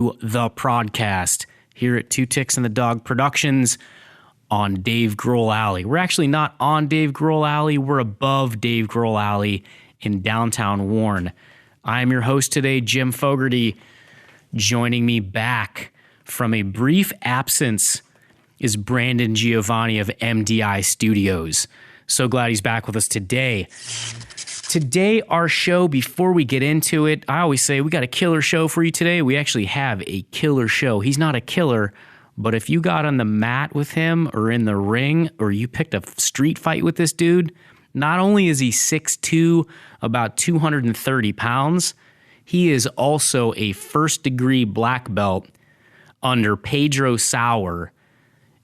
The Prodcast here at Two Ticks and the Dog Productions on Dave Grohl Alley. We're actually not on Dave Grohl Alley. We're above Dave Grohl Alley in downtown Warren. I am your host today, Jim Fogarty. Joining me back from a brief absence is Brandon Giovanni of MDI Studios. So glad he's back with us today. Today, our show, before we get into it, I always say we got a killer show for you today. We actually have a killer show. He's not a killer, but if you got on the mat with him or in the ring or you picked a street fight with this dude, not only is he 6'2", about 230 pounds, he is also a first-degree black belt under Pedro Sauer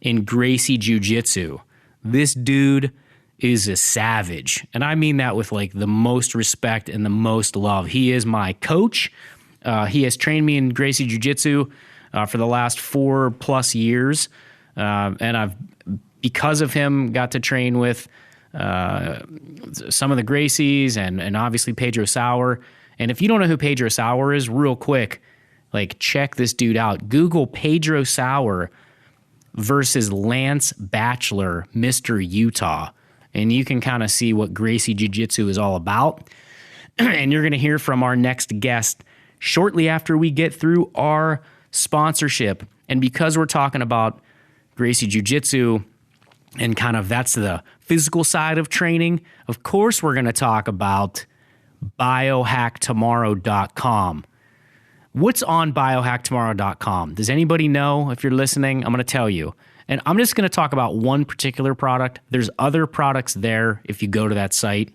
in Gracie Jiu-Jitsu. This dude is a savage. And I mean that with like the most respect and the most love. He is my coach. He has trained me in Gracie Jiu-Jitsu for the last 4+ years. And I've, because of him, got to train with some of the Gracies and obviously Pedro Sauer. And if you don't know who Pedro Sauer is, real quick, like check this dude out. Google Pedro Sauer versus Lance Batchelor, Mr. Utah. And you can kind of see what Gracie Jiu-Jitsu is all about. And you're going to hear from our next guest shortly after we get through our sponsorship. And because we're talking about Gracie Jiu-Jitsu and kind of that's the physical side of training, of course we're going to talk about biohacktomorrow.com. What's on biohacktomorrow.com? Does anybody know? If you're listening, I'm going to tell you. And I'm just going to talk about one particular product. There's other products there if you go to that site.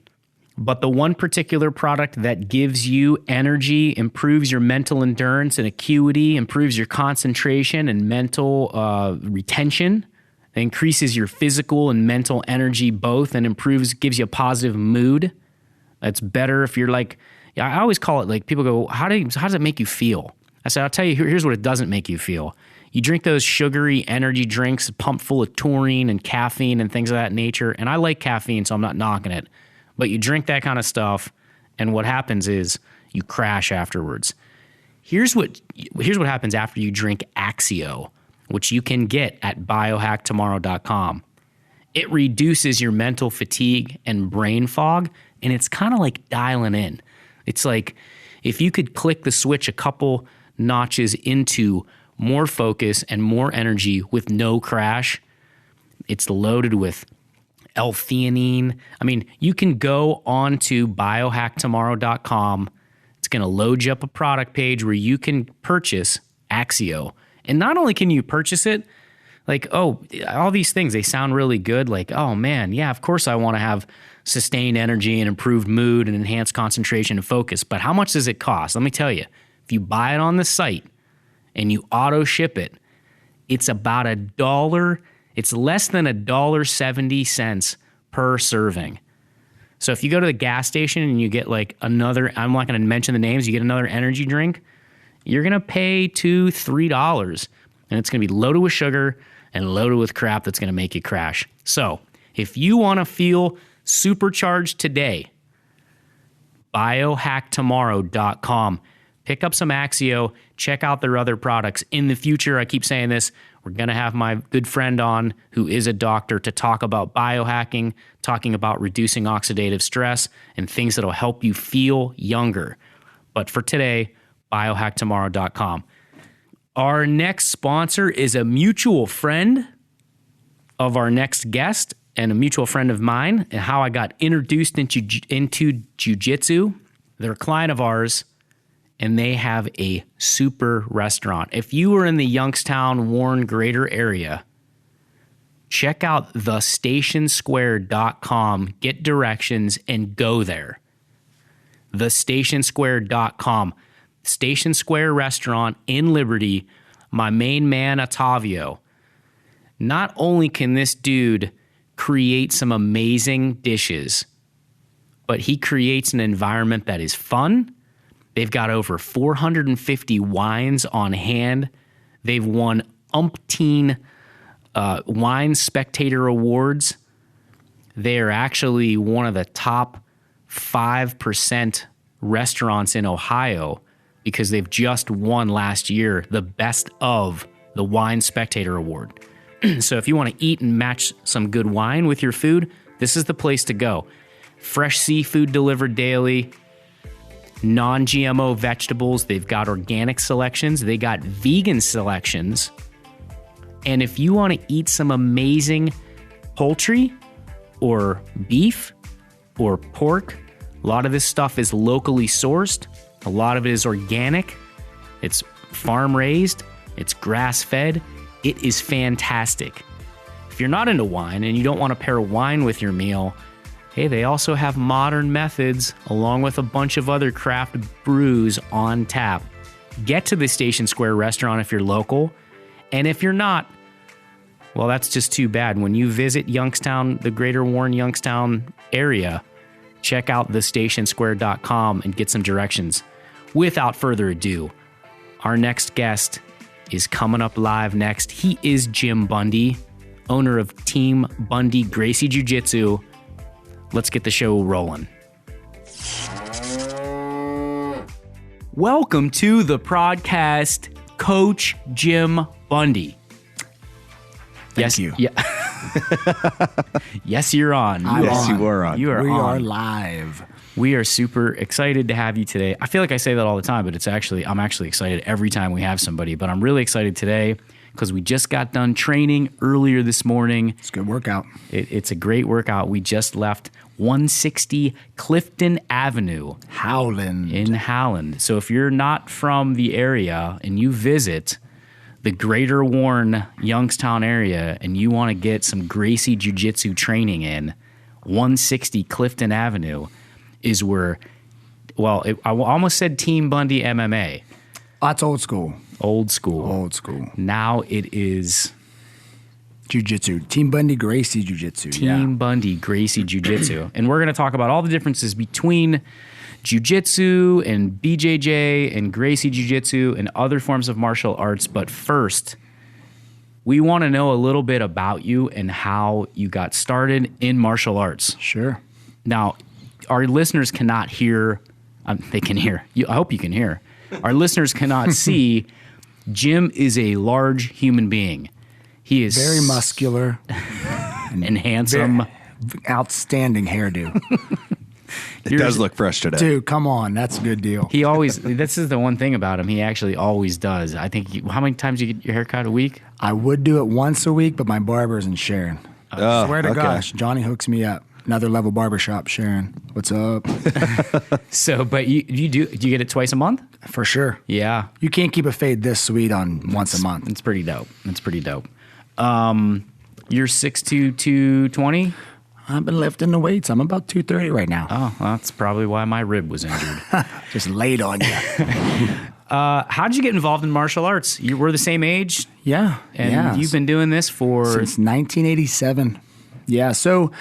But the one particular product that gives you energy, improves your mental endurance and acuity, improves your concentration and mental retention, increases your physical and mental energy both, and gives you a positive mood. That's better if you're like, I always call it like, people go, how does it make you feel? I said, I'll tell you, here's what it doesn't make you feel. You drink those sugary energy drinks pumped full of taurine and caffeine and things of that nature. And I like caffeine, so I'm not knocking it. But you drink that kind of stuff, and what happens is you crash afterwards. Here's what happens after you drink Axio, which you can get at biohacktomorrow.com. It reduces your mental fatigue and brain fog, and it's kind of like dialing in. It's like if you could click the switch a couple notches into more focus and more energy with no crash. It's loaded with L-theanine. I mean, you can go on to biohacktomorrow.com. It's going to load you up a product page where you can purchase Axio. And not only can you purchase it, like, oh, all these things, they sound really good. Like, oh man, yeah, of course I want to have sustained energy and improved mood and enhanced concentration and focus. But how much does it cost? Let me tell you, if you buy it on the site, and you auto ship it, it's about $1. It's less than $1.70 per serving. So if you go to the gas station and you get like another, I'm not going to mention the names, you get another energy drink, you're going to pay $2, $3. And it's going to be loaded with sugar and loaded with crap that's going to make you crash. So if you want to feel supercharged today, biohacktomorrow.com. Pick up some Axio, check out their other products. In the future, I keep saying this, we're going to have my good friend on who is a doctor to talk about biohacking, talking about reducing oxidative stress and things that will help you feel younger. But for today, biohacktomorrow.com. Our next sponsor is a mutual friend of our next guest and a mutual friend of mine, and how I got introduced into jiu-jitsu. They're a client of ours, and they have a super restaurant. If you are in the Youngstown, Warren, greater area, check out thestationsquare.com, get directions, and go there. Thestationsquare.com. Station Square Restaurant in Liberty, my main man, Ottavio. Not only can this dude create some amazing dishes, but he creates an environment that is fun. They've got over 450 wines on hand. They've won umpteen wine spectator awards. They are actually one of the top 5% restaurants in Ohio because they've just won last year the Best of the Wine Spectator Award. So if you want to eat and match some good wine with your food, this is the place to go. Fresh seafood delivered daily, non-GMO vegetables. They've got organic selections. They got vegan selections. And if you want to eat some amazing poultry or beef or pork, a lot of this stuff is locally sourced. A lot of it is organic. It's farm raised. It's grass fed. It is fantastic. If you're not into wine and you don't want to pair wine with your meal, hey, they also have modern methods along with a bunch of other craft brews on tap. Get to the Station Square restaurant if you're local. And if you're not, well, that's just too bad. When you visit Youngstown, the greater Warren Youngstown area, check out thestationsquare.com and get some directions. Without further ado, our next guest is coming up live next. He is Jim Bundy, owner of Team Bundy Gracie Jiu-Jitsu. Let's get the show rolling. Welcome to the podcast, Coach Jim Bundy. Thank you. Yeah. Yes, you're on. You are on. You are we on. are live. We are super excited to have you today. I feel like I say that all the time, but I'm actually excited every time we have somebody. But I'm really excited today because we just got done training earlier this morning. It's a good workout. It's a great workout. We just left 160 Clifton Avenue in Howland. So if you're not from the area and you visit the greater Warren Youngstown area and you want to get some Gracie Jiu-Jitsu training in, 160 Clifton Avenue is where, I almost said Team Bundy MMA. That's old school. Old school. Old school. Now it is Jiu-Jitsu. Team Bundy Gracie Jiu-Jitsu. Team Bundy Gracie Jiu-Jitsu. And we're going to talk about all the differences between Jiu-Jitsu and BJJ and Gracie Jiu-Jitsu and other forms of martial arts. But first, we want to know a little bit about you and how you got started in martial arts. Sure. Now, our listeners cannot hear. They can hear. I hope you can hear. Our listeners cannot see. Jim is a large human being. He is very muscular and handsome. Outstanding hairdo. It does look fresh today. Dude, come on. That's a good deal. He always, this is the one thing about him. He actually always does. I think, how many times do you get your hair cut a week? I would do it once a week, but my barber's in Sharon. I swear to gosh, Johnny hooks me up. Another level barbershop, Sharon. What's up? So, but do you get it twice a month? For sure. Yeah. You can't keep a fade this sweet on once a month. It's pretty dope. You're 6'2", 220? I've been lifting the weights. I'm about 230 right now. Oh, well, that's probably why my rib was injured. Just laid on you. How did you get involved in martial arts? You were the same age? Yeah. And you've been doing this since 1987. Yeah. So,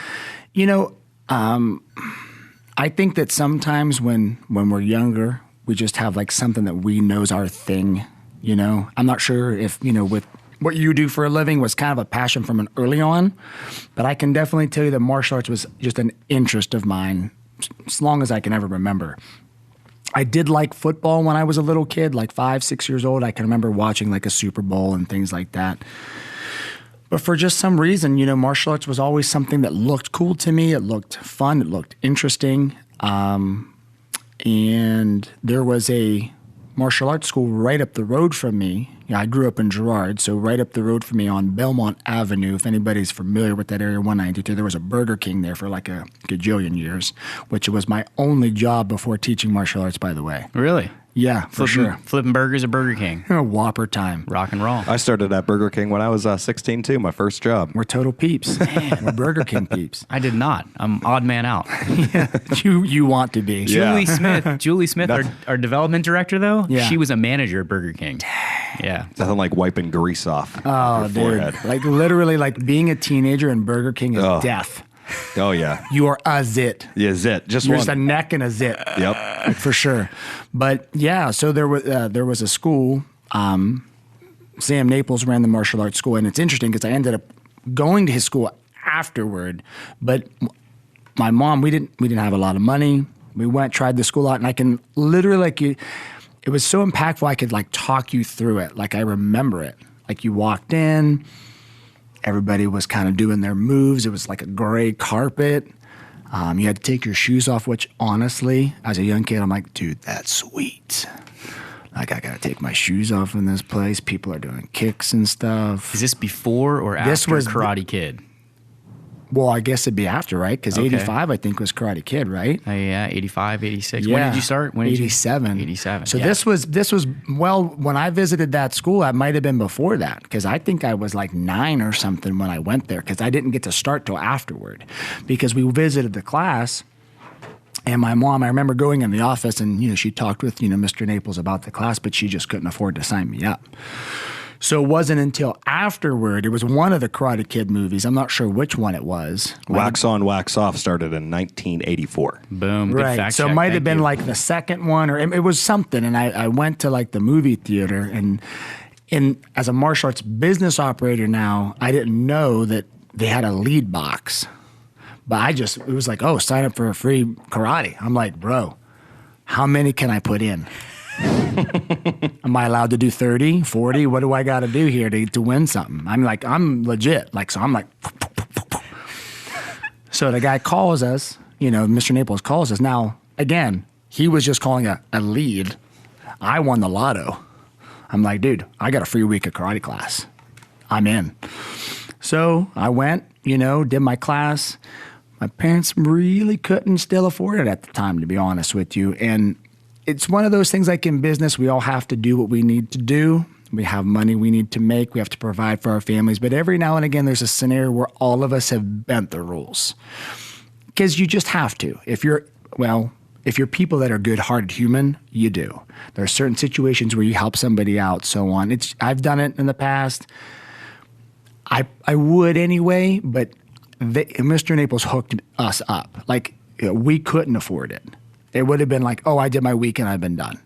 I think that sometimes when we're younger, we just have like something that we know's our thing. I'm not sure if, with what you do for a living was kind of a passion from an early on, but I can definitely tell you that martial arts was just an interest of mine as long as I can ever remember. I did like football when I was a little kid, like 5, 6 years old. I can remember watching like a Super Bowl and things like that. But for just some reason, martial arts was always something that looked cool to me. It looked fun. It looked interesting. And there was a martial arts school right up the road from me. I grew up in Girard, so right up the road from me on Belmont Avenue, if anybody's familiar with that area, 192, there was a Burger King there for like a gajillion years, which was my only job before teaching martial arts, by the way. Really? Yeah, for sure. Flipping burgers at Burger King. Whopper time. Rock and roll. I started at Burger King when I was 16 too, my first job. We're total peeps. We're Burger King peeps. I did not. I'm odd man out. Yeah, you want to be. Julie Smith, our development director, though, yeah. She was a manager at Burger King. Yeah. Nothing like wiping grease off. Oh, dude. Like literally, like being a teenager in Burger King is death. Oh, yeah. You are a zit. Yeah, zit. You're just a neck and a zit. Yep. For sure. But yeah, so there was a school. Sam Naples ran the martial arts school, and it's interesting because I ended up going to his school afterward. But my mom, we didn't have a lot of money. We tried the school out, and I can literally it it was so impactful. I could like talk you through it. Like I remember it. Like you walked in, everybody was kind of doing their moves. It was like a gray carpet. You had to take your shoes off, which honestly, as a young kid, I'm like, dude, that's sweet. Like, I got to take my shoes off in this place. People are doing kicks and stuff. Is this before or after Karate Kid? Well, I guess it'd be after, right? Because 85, I think, was Karate Kid, right? Yeah, 85, 86. Yeah. When did you start? 87. 87. So this was, well, when I visited that school, it might have been before that, because I think I was like 9 or something when I went there, because I didn't get to start till afterward, because we visited the class. And my mom, I remember going in the office and, she talked with, Mr. Naples about the class, but she just couldn't afford to sign me up. So it wasn't until afterward, it was one of the Karate Kid movies. I'm not sure which one it was. Wax On, Wax Off started in 1984. Boom. Good right. fact So check. it might have Thank been you. like the second one, or it was something. And I went to like the movie theater, and as a martial arts business operator now, I didn't know that they had a lead box. But it was like, oh, sign up for a free karate. I'm like, bro, how many can I put in? Am I allowed to do 30, 40? What do I got to do here to win something? I'm legit. So I'm like, so the guy calls us, Mr. Naples calls us. Now, again, he was just calling a lead. I won the lotto. I'm like, dude, I got a free week of karate class. I'm in. So I went, did my class. My parents really couldn't still afford it at the time, to be honest with you. And it's one of those things like in business, we all have to do what we need to do. We have money we need to make. We have to provide for our families. But every now and again, there's a scenario where all of us have bent the rules. Because you just have to. If you're people that are good-hearted human, you do. There are certain situations where you help somebody out, so on. I've done it in the past. I would anyway, but Mr. Naples hooked us up. We couldn't afford it. It would have been like, oh, I did my week and I've been done.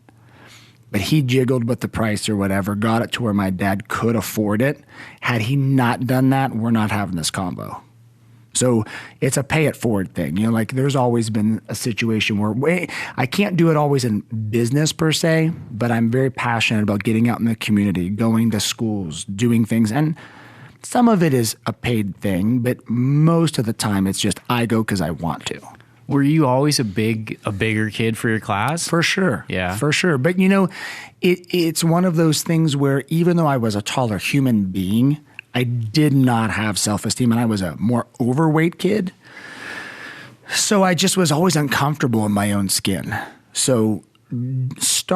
But he jiggled with the price or whatever, got it to where my dad could afford it. Had he not done that, we're not having this combo. So it's a pay it forward thing. There's always been a situation where I can't do it always in business per se, but I'm very passionate about getting out in the community, going to schools, doing things. And some of it is a paid thing, but most of the time it's just I go because I want to. Were you always a bigger kid for your class? For sure. Yeah. For sure. But it's one of those things where even though I was a taller human being, I did not have self-esteem, and I was a more overweight kid. So I just was always uncomfortable in my own skin. So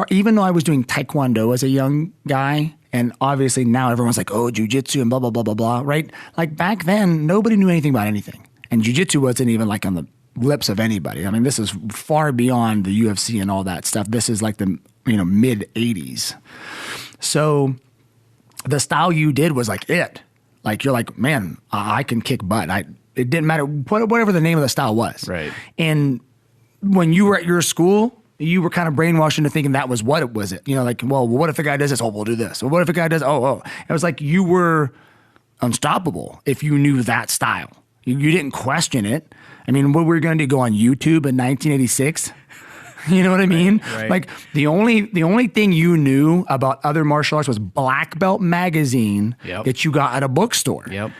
even though I was doing Taekwondo as a young guy, and obviously now everyone's like, oh, Jiu-Jitsu and blah, blah, blah, blah, blah, right? Like back then, nobody knew anything about anything. And Jiu-Jitsu wasn't even like on the lips of anybody. I mean, this is far beyond the UFC and all that stuff. This is like the mid 80s. So the style you did was like it. Like you're like, man, I can kick butt. It didn't matter whatever the name of the style was. Right. And when you were at your school, you were kind of brainwashed into thinking that was what it was. Well, what if the guy does this? Oh, we'll do this. Or what if the guy does? Oh. It was like you were unstoppable if you knew that style. You didn't question it. I mean, what were we going to do? Go on YouTube in 1986? You know what I mean? Right. Like the only thing you knew about other martial arts was Black Belt magazine that you got at a bookstore. Yep.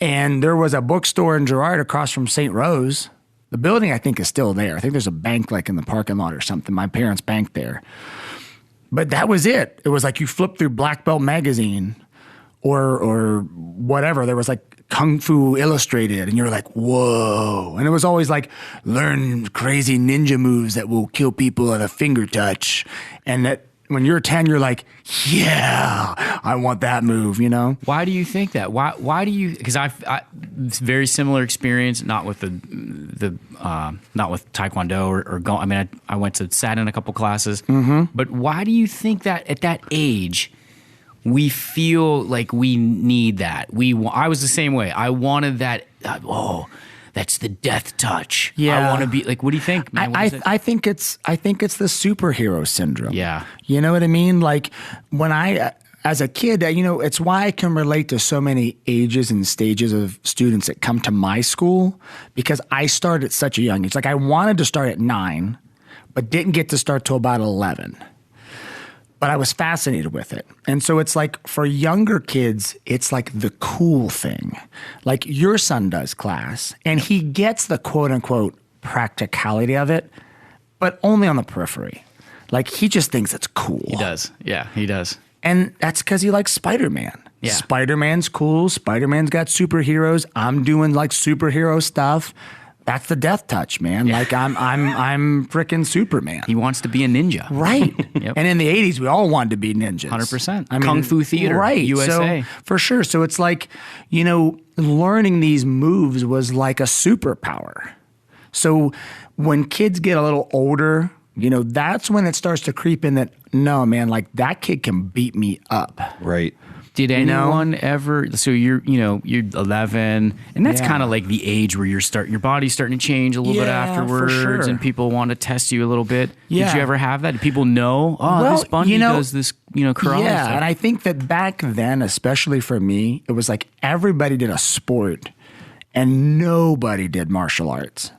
And there was a bookstore in Girard across from St. Rose. The building, I think, is still there. I think there's a bank like in the parking lot or something. My parents banked there. But that was it. It was like you flipped through Black Belt magazine or whatever. There was like Kung Fu Illustrated, and you're like, whoa. And it was always like, learn crazy ninja moves that will kill people at a finger touch. And that when you're 10, you're like, yeah, I want that move, Why do you think that? Why do you? Because I very similar experience, not with not with Taekwondo or go. I mean, I sat in a couple classes, but why do you think that at that age we feel like we need that? I was the same way. I wanted that. That's the death touch. Yeah. I want to be like. What do you think, man? I think it's the superhero syndrome. Yeah. You know what I mean? Like when as a kid, it's why I can relate to so many ages and stages of students that come to my school, because I started at such a young age. Like I wanted to start at 9, but didn't get to start till about 11. but I was fascinated with it. And so it's like for younger kids, it's like the cool thing. Like your son does class and he gets the quote unquote practicality of it, but only on the periphery. Like he just thinks it's cool. He does. Yeah, he does. And that's because he likes Spider-Man. Yeah. Spider-Man's cool. Spider-Man's got superheroes. I'm doing like superhero stuff. That's the death touch, man. Yeah. Like I'm freaking Superman. He wants to be a ninja. Right. Yep. And in the 80s, we all wanted to be ninjas. 100%. I mean, Kung Fu theater. Right. USA. So, for sure. So it's like, learning these moves was like a superpower. So when kids get a little older, that's when it starts to creep in that, no, man, like that kid can beat me up. Right. Did anyone ever? So you're 11, and that's Yeah. kind of like the age where your body's starting to change a little bit Yeah, for afterwards, sure. and people want to test you a little bit. Yeah. Did you ever have that? Did people know? Oh, Well, this Bundy does this, karate Yeah, stuff. and I think that back then, especially for me, it was like everybody did a sport and nobody did martial arts.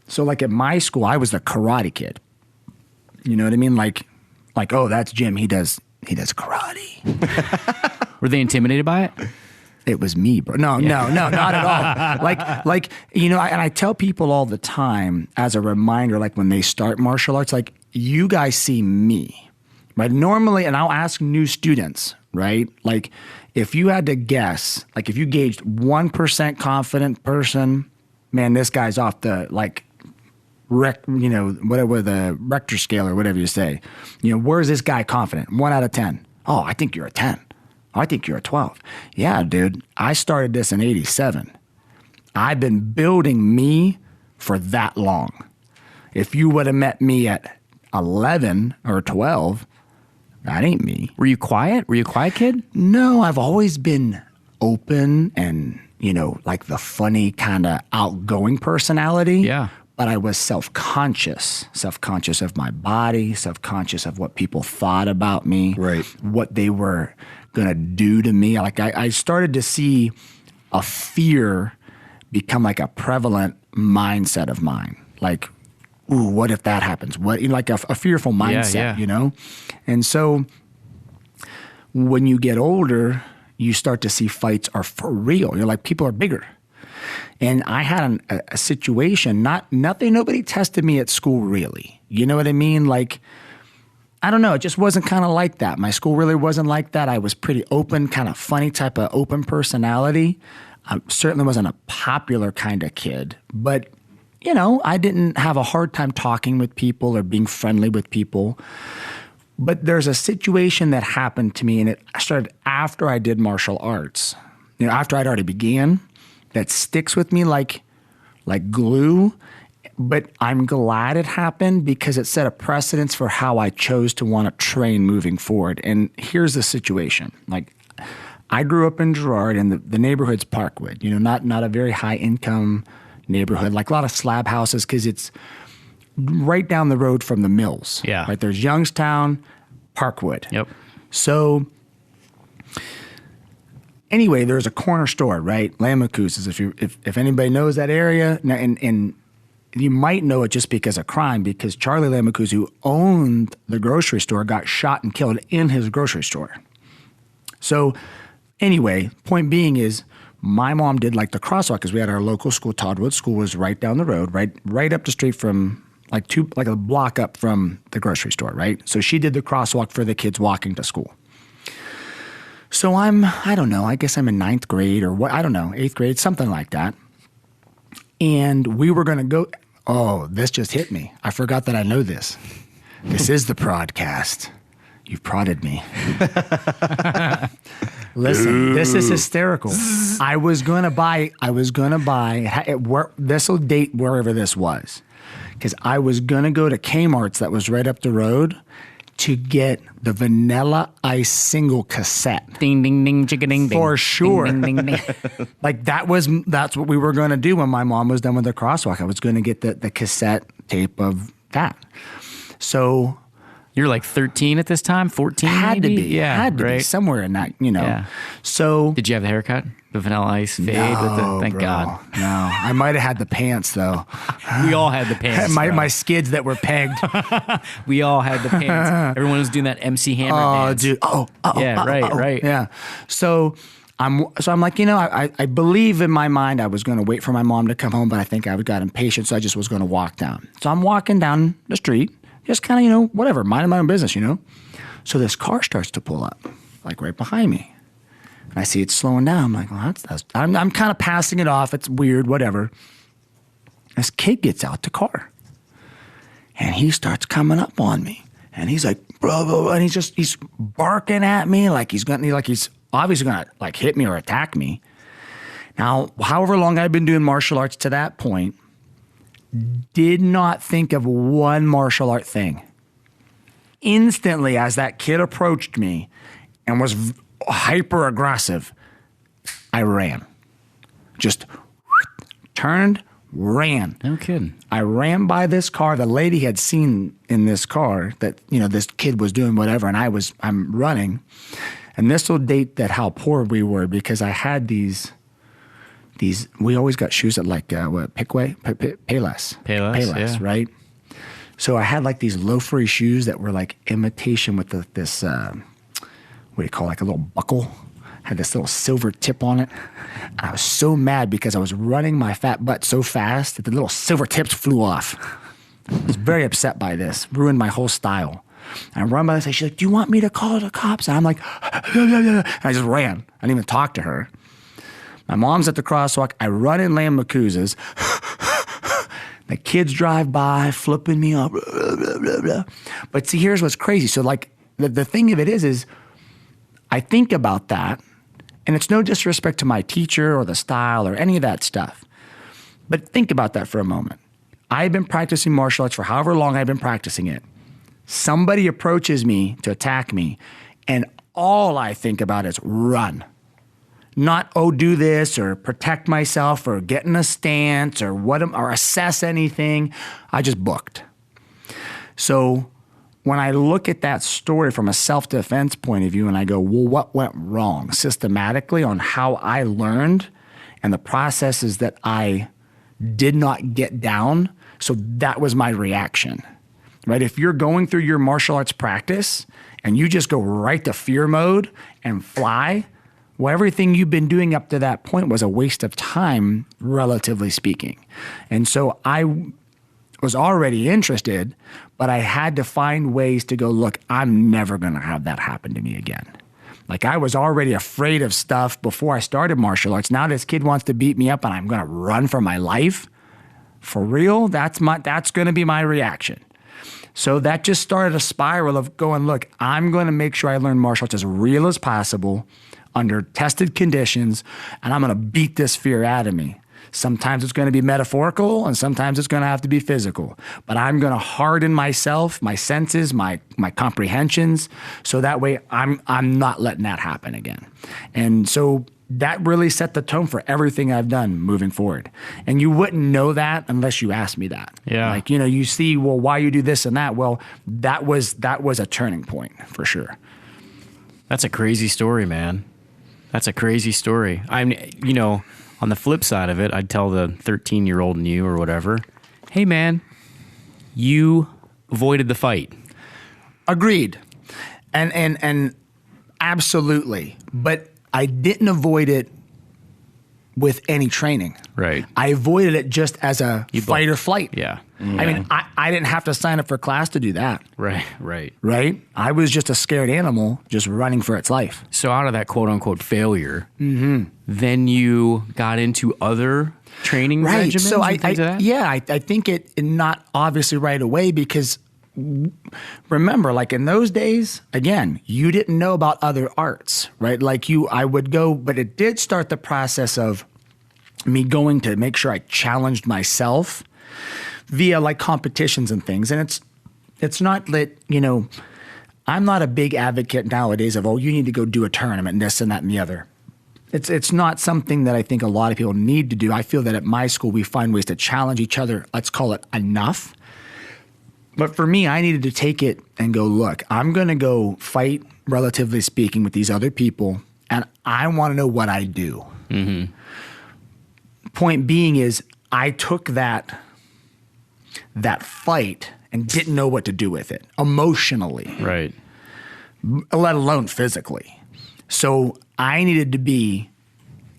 So like at my school, I was the karate kid. You know what I mean? Like, oh, that's Jim. He does karate. Were they intimidated by it? It was me, bro. No, not at all. And I tell people all the time as a reminder, like when they start martial arts, like you guys see me, right? Normally, and I'll ask new students, right? Like if you had to guess, like if you gauged 1% confident person, man, this guy's off the whatever the Richter scale or whatever you say. Where's this guy confident? 1 out of 10. Oh, I think you're a 10. I think you're a 12. Yeah, dude, I started this in 87. I've been building me for that long. If you would have met me at 11 or 12, that ain't me. Were you quiet? Were you a quiet kid? No, I've always been open and, like the funny kind of outgoing personality. Yeah. But I was self-conscious of my body, self-conscious of what people thought about me, Right. what they were going to do to me. Like I started to see a fear become like a prevalent mindset of mine. Like, ooh, what if that happens? What, like a fearful mindset, yeah. And so when you get older, you start to see fights are for real. You're like, people are bigger. And I had a situation, nobody tested me at school really. You know what I mean? Like, I don't know, it just wasn't kind of like that. My school really wasn't like that. I was pretty open, kind of funny type of open personality. I certainly wasn't a popular kind of kid, but I didn't have a hard time talking with people or being friendly with people. But there's a situation that happened to me, and it started after I did martial arts. After I'd already began, that sticks with me like glue. But I'm glad it happened because it set a precedence for how I chose to want to train moving forward. And here's the situation. Like, I grew up in Girard, and the neighborhood's Parkwood. Not a very high income neighborhood, like a lot of slab houses, because it's right down the road from the mills. Yeah. Right, there's Youngstown, Parkwood. Yep. So anyway, there's a corner store, right? Lamacous's, if anybody knows that area, and you might know it just because of crime, because Charlie Lamacous, who owned the grocery store, got shot and killed in his grocery store. So anyway, point being is my mom did like the crosswalk, because we had our local school. Toddwood School was right down the road, right up the street from like a block up from the grocery store, right? So she did the crosswalk for the kids walking to school. So I don't know, I guess I'm in 9th grade or what, I don't know, 8th grade, something like that. And we were going to go, oh, this just hit me. I forgot that I know this. This is the prodcast. You've prodded me. Listen, this is hysterical. I was going to buy, this will date wherever this was. Because I was going to go to Kmart's that was right up the road to get the Vanilla Ice single cassette. Ding, ding, ding, chicka, ding, ding. For sure. Ding, ding, ding, ding. Like that's what we were going to do when my mom was done with the crosswalk. I was going to get the cassette tape of that. So You're like 13 at this time, 14 Had to maybe? be. Yeah, Had to right. be somewhere in that, Yeah. So Did you have the haircut? The Vanilla Ice fade? no, Thank bro. God. No, I might have had the pants though. We all had the pants. my bro. my skids that were pegged. We all had the pants. Everyone was doing that MC Hammer Oh, dance. dude. Yeah, right. Yeah. So I'm like, I believe in my mind I was going to wait for my mom to come home, but I think I got impatient, so I just was going to walk down. So I'm walking down the street, just kind of, whatever, minding my own business, So this car starts to pull up, like right behind me. And I see it slowing down. I'm like, well, I'm kind of passing it off. It's weird, whatever. This kid gets out the car. And he starts coming up on me. And he's like, bro, and he's barking at me like he's obviously gonna like hit me or attack me. Now, however long I've been doing martial arts to that point, did not think of one martial art thing. Instantly, as that kid approached me and was hyper aggressive, I ran. Just turned, ran. No kidding. I ran by this car. The lady had seen in this car that, this kid was doing whatever, and I'm running. And this will date that how poor we were, because I had these, we always got shoes at like, Payless. Payless, yeah. Right? So I had like these loafery shoes that were like imitation with this, what do you call it, like a little buckle. Had this little silver tip on it. I was so mad because I was running my fat butt so fast that the little silver tips flew off. I was very upset by this. Ruined my whole style. And I run by and say, she's like, do you want me to call the cops? And I'm like, and I just ran. I didn't even talk to her. My mom's at the crosswalk. I run in Lamb McCooz's. The kids drive by, flipping me off. Blah, blah, blah, blah. But see, here's what's crazy. So like the thing of it is I think about that. And it's no disrespect to my teacher or the style or any of that stuff. But think about that for a moment. I've been practicing martial arts for however long I've been practicing it. Somebody approaches me to attack me, and all I think about is run. Not, do this or protect myself or get in a stance or assess anything. I just booked. So when I look at that story from a self-defense point of view and I go, well, what went wrong systematically on how I learned and the processes that I did not get down? So that was my reaction, right? If you're going through your martial arts practice and you just go right to fear mode and fly, well, everything you've been doing up to that point was a waste of time, relatively speaking. And so I was already interested, but I had to find ways to go, look, I'm never going to have that happen to me again. Like I was already afraid of stuff before I started martial arts. Now this kid wants to beat me up and I'm going to run for my life. For real, that's going to be my reaction. So that just started a spiral of going, look, I'm going to make sure I learn martial arts as real as possible under tested conditions, and I'm going to beat this fear out of me. Sometimes it's going to be metaphorical, and sometimes it's going to have to be physical. But I'm going to harden myself, my senses, my comprehensions, so that way I'm not letting that happen again. And so that really set the tone for everything I've done moving forward. And you wouldn't know that unless you asked me that. Yeah. Like, you see, well, why you do this and that? Well, that was a turning point for sure. That's a crazy story, man. That's a crazy story. On the flip side of it, I'd tell the 13-year-old in you or whatever, hey, man, you avoided the fight. Agreed. And absolutely. But I didn't avoid it with any training. Right. I avoided it just as a fight or flight. Yeah. I mean, I didn't have to sign up for class to do that. Right. Right? I was just a scared animal just running for its life. So out of that quote-unquote failure, then you got into other training regimens So and things of that? I think it not obviously right away because remember, like in those days, again, you didn't know about other arts, right? Like I would go, but it did start the process of me going to make sure I challenged myself via like competitions and things. And it's not that, I'm not a big advocate nowadays of, you need to go do a tournament and this and that and the other. It's not something that I think a lot of people need to do. I feel that at my school, we find ways to challenge each other, let's call it enough, But for me, I needed to take it and go, look, I'm going to go fight, relatively speaking, with these other people, and I want to know what I do. Mm-hmm. Point being is I took that fight and didn't know what to do with it emotionally. Right. Let alone physically. So I needed to be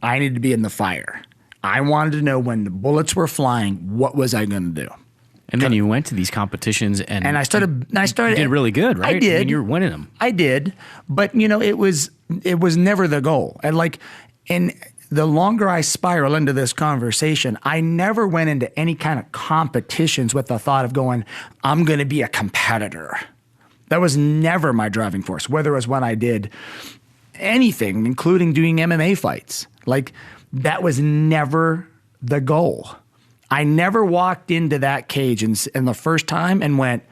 in the fire. I wanted to know when the bullets were flying, what was I going to do? And then you went to these competitions and I started. You did really good, right? I did. I mean, you were winning them. I did, but it was never the goal. And the longer I spiral into this conversation, I never went into any kind of competitions with the thought of going, I'm going to be a competitor. That was never my driving force, whether it was when I did anything, including doing MMA fights. Like, that was never the goal. I never walked into that cage in the first time and went,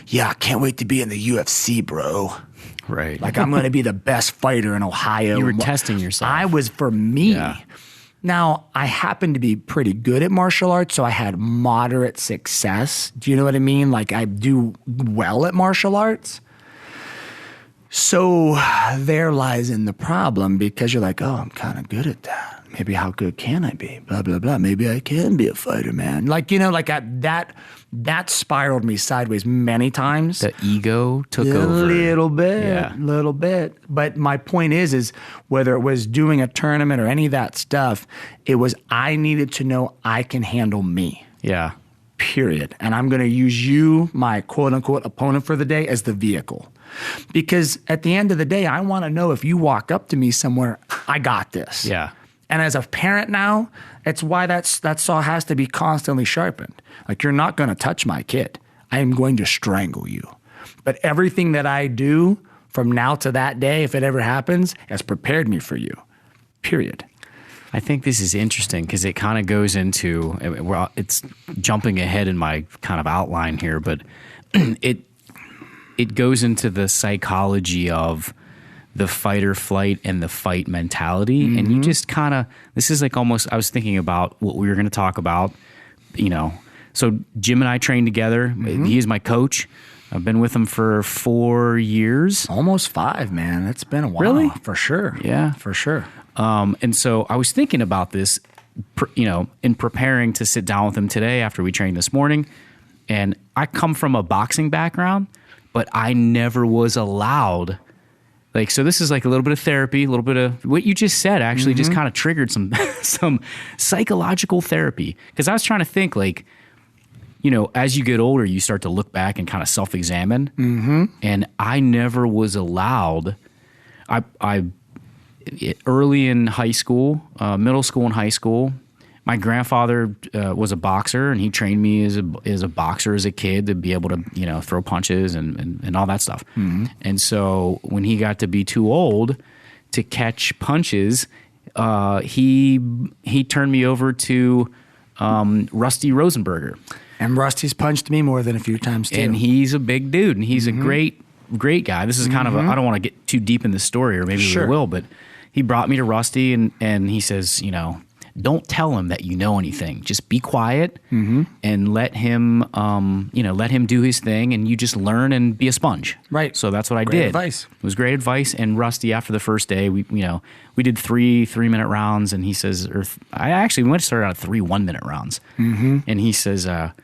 yeah, I can't wait to be in the UFC, bro. Right. Like, I'm going to be the best fighter in Ohio. You were testing yourself. I was, for me. Yeah. Now, I happened to be pretty good at martial arts, so I had moderate success. Do you know what I mean? Like, I do well at martial arts. So there lies in the problem, because you're like, oh, I'm kind of good at that. Maybe how good can I be? Blah, blah, blah. Maybe I can be a fighter, man. Like, that spiraled me sideways many times. The ego took over. A little bit. But my point is whether it was doing a tournament or any of that stuff, it was I needed to know I can handle me. Yeah. Period. And I'm going to use you, my quote-unquote opponent for the day, as the vehicle. Because at the end of the day, I want to know if you walk up to me somewhere, I got this. Yeah. And as a parent now, it's why that saw has to be constantly sharpened. Like, you're not going to touch my kid. I am going to strangle you. But everything that I do from now to that day, if it ever happens, has prepared me for you. Period. I think this is interesting because it kind of goes into, it's jumping ahead in my kind of outline here, but it goes into the psychology of the fight or flight and the fight mentality. Mm-hmm. And you just kind of, this is like almost, I was thinking about what we were going to talk about, so Jim and I trained together. Mm-hmm. He is my coach. I've been with him for 4 years. Almost 5, man. It's been a while. Really? For sure. Yeah. For sure. And so I was thinking about this, in preparing to sit down with him today after we trained this morning. And I come from a boxing background, but I never was allowed. Like, so this is like a little bit of therapy, a little bit of what you just said actually just kind of triggered some psychological therapy. Because I was trying to think, like, as you get older, you start to look back and kind of self-examine. Mm-hmm. And I never was allowed. I early in high school, middle school and high school, my grandfather was a boxer, and he trained me as a boxer as a kid to be able to throw punches and all that stuff. Mm-hmm. And so when he got to be too old to catch punches, he turned me over to Rusty Rosenberger. And Rusty's punched me more than a few times too. And he's a big dude, and he's a great guy. This is kind of I don't want to get too deep in the story, or maybe we will, but he brought me to Rusty, and he says, don't tell him that you know anything. Just be quiet and let him do his thing, and you just learn and be a sponge. Right. So that's what I did. Great advice. It was great advice. And Rusty, after the first day, we did 3-minute rounds, and he says, we went to start out at 3 1-minute rounds. Mm-hmm. And he says, and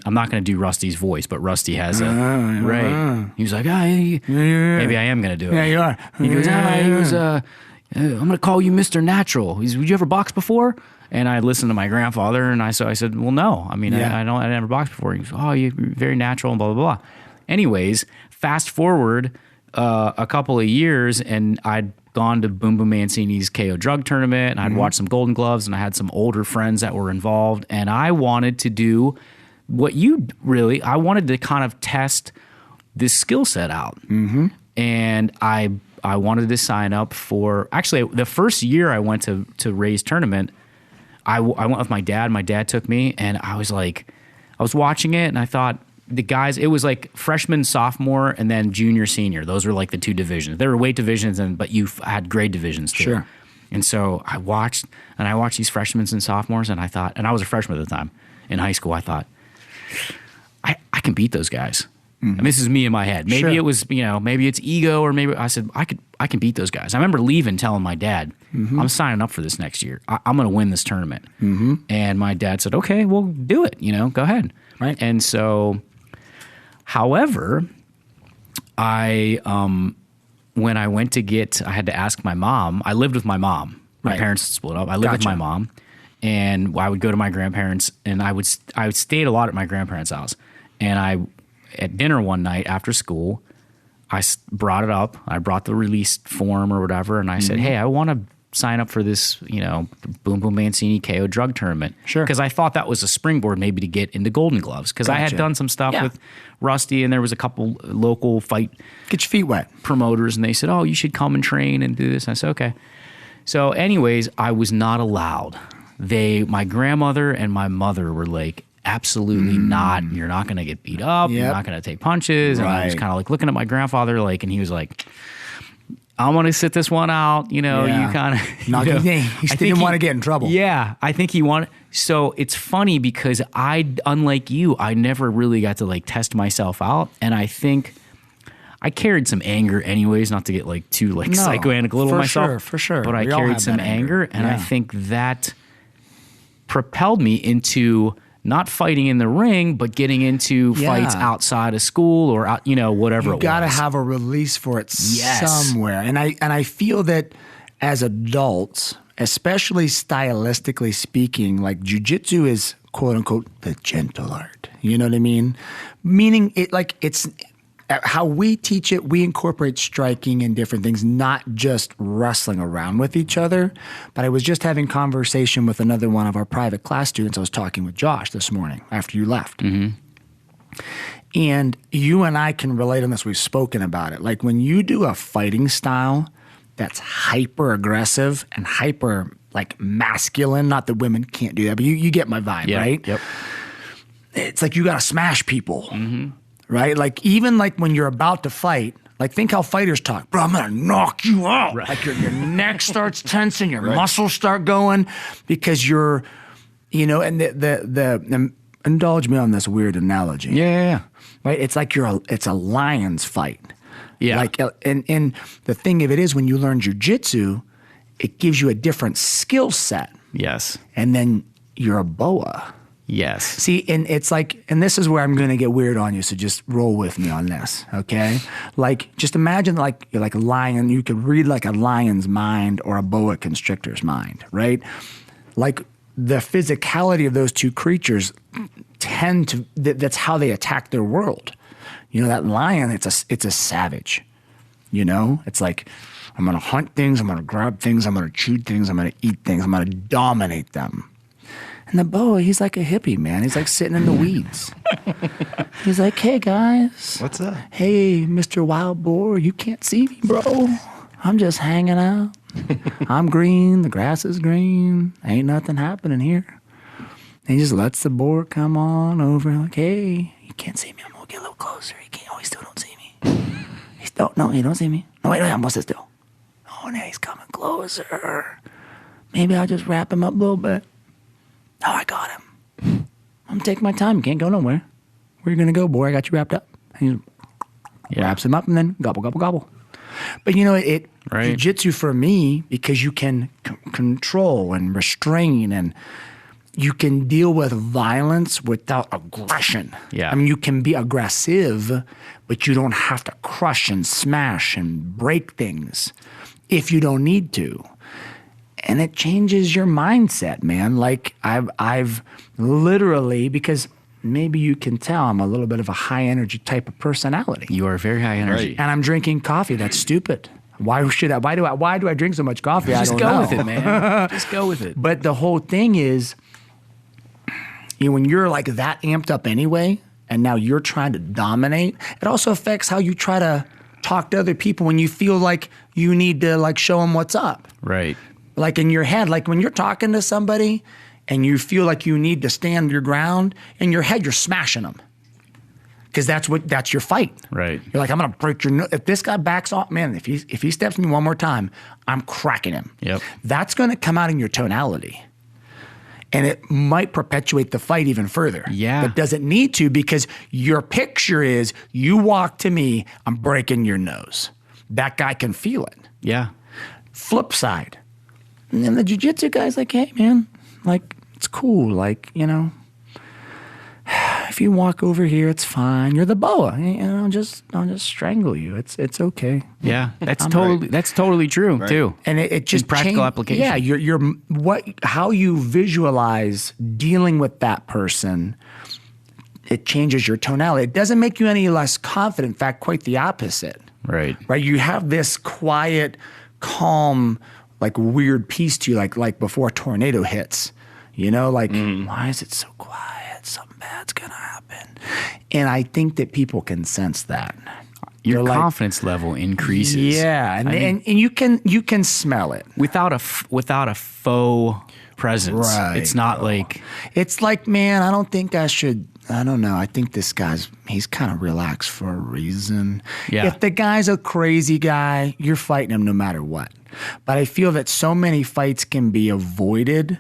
I'm not going to do Rusty's voice, but Rusty has right. He was like, maybe I am going to do it. Yeah, you are. He goes, he was, I'm going to call you Mr. Natural. He's, would you ever box before? And I listened to my grandfather, and I said, well, no. I mean, I never boxed before. He goes, oh, you're very natural, and blah, blah, blah. Anyways, fast forward a couple of years, and I'd gone to Boom Boom Mancini's KO drug tournament, and I'd watched some Golden Gloves, and I had some older friends that were involved, and I wanted to do what I wanted to kind of test this skill set out. Mm-hmm. And I wanted to sign up for, actually, the first year I went to Ray's tournament, I went with my dad. My dad took me, and I was watching it, and I thought, the guys, it was like freshman, sophomore, and then junior, senior. Those were like the 2 divisions. There were weight divisions, but you had grade divisions too. Sure. And so I watched these freshmen and sophomores, and I thought, and I was a freshman at the time in high school, I thought, can beat those guys. I mean, this is me in my head. Maybe Sure. it was, maybe it's ego, or maybe I said, I can beat those guys. I remember leaving, telling my dad, I'm signing up for this next year. I'm going to win this tournament. And my dad said, okay, well, do it, go ahead. Right. And so, however, when I went to I had to ask my mom. I lived with my mom. My Right. parents split up. I lived with Gotcha. my mom, and I would go to my grandparents, and I would stayed a lot at my grandparents' house. And at dinner one night after school, I brought it up. I brought the release form or whatever, and I said, "Hey, I want to sign up for this, Boom Boom Mancini KO drug tournament." Sure. Because I thought that was a springboard maybe to get into Golden Gloves. Because I had Gotcha. done some stuff Yeah. with Rusty, and there was a couple local fight Get your feet wet. promoters, and they said, "Oh, you should come and train and do this." And I said, "Okay." So, anyways, I was not allowed. My grandmother and my mother were like, "Absolutely not. You're not going to get beat up. You're Yep. not going to take punches." And I was Right. kind of like looking at my grandfather, and he was like, "I'm going to sit this one out." You Yeah. kind of. He still didn't want to get in trouble. Yeah, I think he wanted. So it's funny because unlike you, I never really got to test myself out, and I think I carried some anger, anyways. Not to get too psychoanalytical for myself, for sure. But I We all carried have some that anger. and I Yeah. think that propelled me into not fighting in the ring, but getting into Yeah. fights outside of school or out, whatever. You it got to was. have a release for it Yes. somewhere. And I feel that as adults, especially stylistically speaking, jiu-jitsu is quote unquote the gentle art. You know what I mean? Meaning it's how we teach it, we incorporate striking and different things, not just wrestling around with each other. But I was just having conversation with another one of our private class students. I was talking with Josh this morning after you left. And you and I can relate on this. We've spoken about it. When you do a fighting style that's hyper aggressive and hyper masculine, not that women can't do that, but you get my vibe, Yeah, right? Yep. It's you got to smash people, right? Even when you're about to fight, think how fighters talk. Bro, I'm going to knock you out. Right. Your neck starts tensing, your muscles start going because you're, and indulge me on this weird analogy. Yeah. Right? It's it's a lion's fight. Yeah. And the thing of it is when you learn jujitsu, it gives you a different skill set. Yes. And then you're a boa. Yes. See, and it's and this is where I'm going to get weird on you, so just roll with me on this, okay? Just imagine you're a lion. You could read a lion's mind or a boa constrictor's mind, right? The physicality of those two creatures tend to, that's how they attack their world. That lion, it's a savage, It's I'm going to hunt things, I'm going to grab things, I'm going to chew things, I'm going to eat things, I'm going to dominate them. And the boa, he's like a hippie, man. He's sitting in the weeds. He's like, hey, guys. What's up? Hey, Mr. Wild Boar, you can't see me, bro. I'm just hanging out. I'm green. The grass is green. Ain't nothing happening here. And he just lets the boar come on over. Hey, you can't see me. I'm going to get a little closer. He can't. Oh, he still don't see me. No, he don't see me. No, wait, I'm sit still. Oh, now he's coming closer. Maybe I'll just wrap him up a little bit. Oh, I got him. I'm taking my time. You can't go nowhere. Where you going to go, boy? I got you wrapped up. And he wraps him up and then gobble, gobble, gobble. But Right. Jiu-jitsu for me, because you can control and restrain and you can deal with violence without aggression. Yeah. I mean, you can be aggressive, but you don't have to crush and smash and break things if you don't need to. And it changes your mindset, man. I've literally, because maybe you can tell I'm a little bit of a high energy type of personality. You are very high energy. Right. And I'm drinking coffee. That's stupid. Why do I drink so much coffee? I don't know. Just go with it, man. Just go with it. But the whole thing is, when you're that amped up anyway, and now you're trying to dominate, it also affects how you try to talk to other people when you feel like you need to show them what's up. Right. In your head, when you're talking to somebody and you feel like you need to stand your ground, in your head, you're smashing them. Because that's your fight. Right. You're I'm going to break your nose. If this guy backs off, man, if he steps me one more time, I'm cracking him. Yep. That's going to come out in your tonality. And it might perpetuate the fight even further. Yeah. But doesn't need to, because your picture is you walk to me, I'm breaking your nose. That guy can feel it. Yeah. Flip side. And then the jiu-jitsu guy's like, hey, man, like, it's cool. Like, you know, if you walk over here, it's fine. You're the boa. You know, I'll just strangle you. It's okay. Yeah. That's totally true too. And it just practical application. Yeah, how you visualize dealing with that person, it changes your tonality. It doesn't make you any less confident. In fact, quite the opposite. Right. Right. You have this quiet, calm, like weird peace to you, like before a tornado hits. You know, like, why is it so quiet? Something bad's gonna happen. And I think that people can sense that. Your confidence level increases. Yeah, and you can smell it without a faux presence. Right. It's not like it's like, man, I don't think I should. I don't know. I think this he's kind of relaxed for a reason. Yeah. If the guy's a crazy guy, you're fighting him no matter what. But I feel that so many fights can be avoided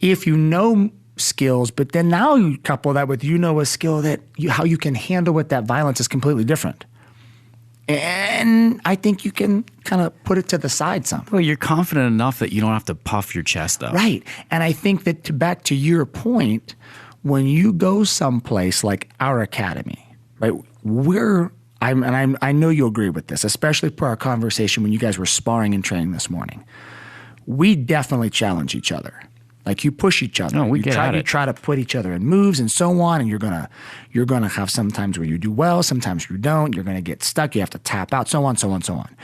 if you know skills, but then now you couple that with a skill that how you can handle with that violence is completely different. And I think you can kind of put it to the side some. Well, you're confident enough that you don't have to puff your chest up. Right. And I think that back to your point, when you go someplace like our academy, right, I know you'll agree with this, especially per our conversation when you guys were sparring and training this morning. We definitely challenge each other. Like you push each other. No, we get at it. You try to put each other in moves and so on, and you're gonna have some times where you do well, sometimes you don't. You're gonna get stuck. You have to tap out, so on, so on, so on.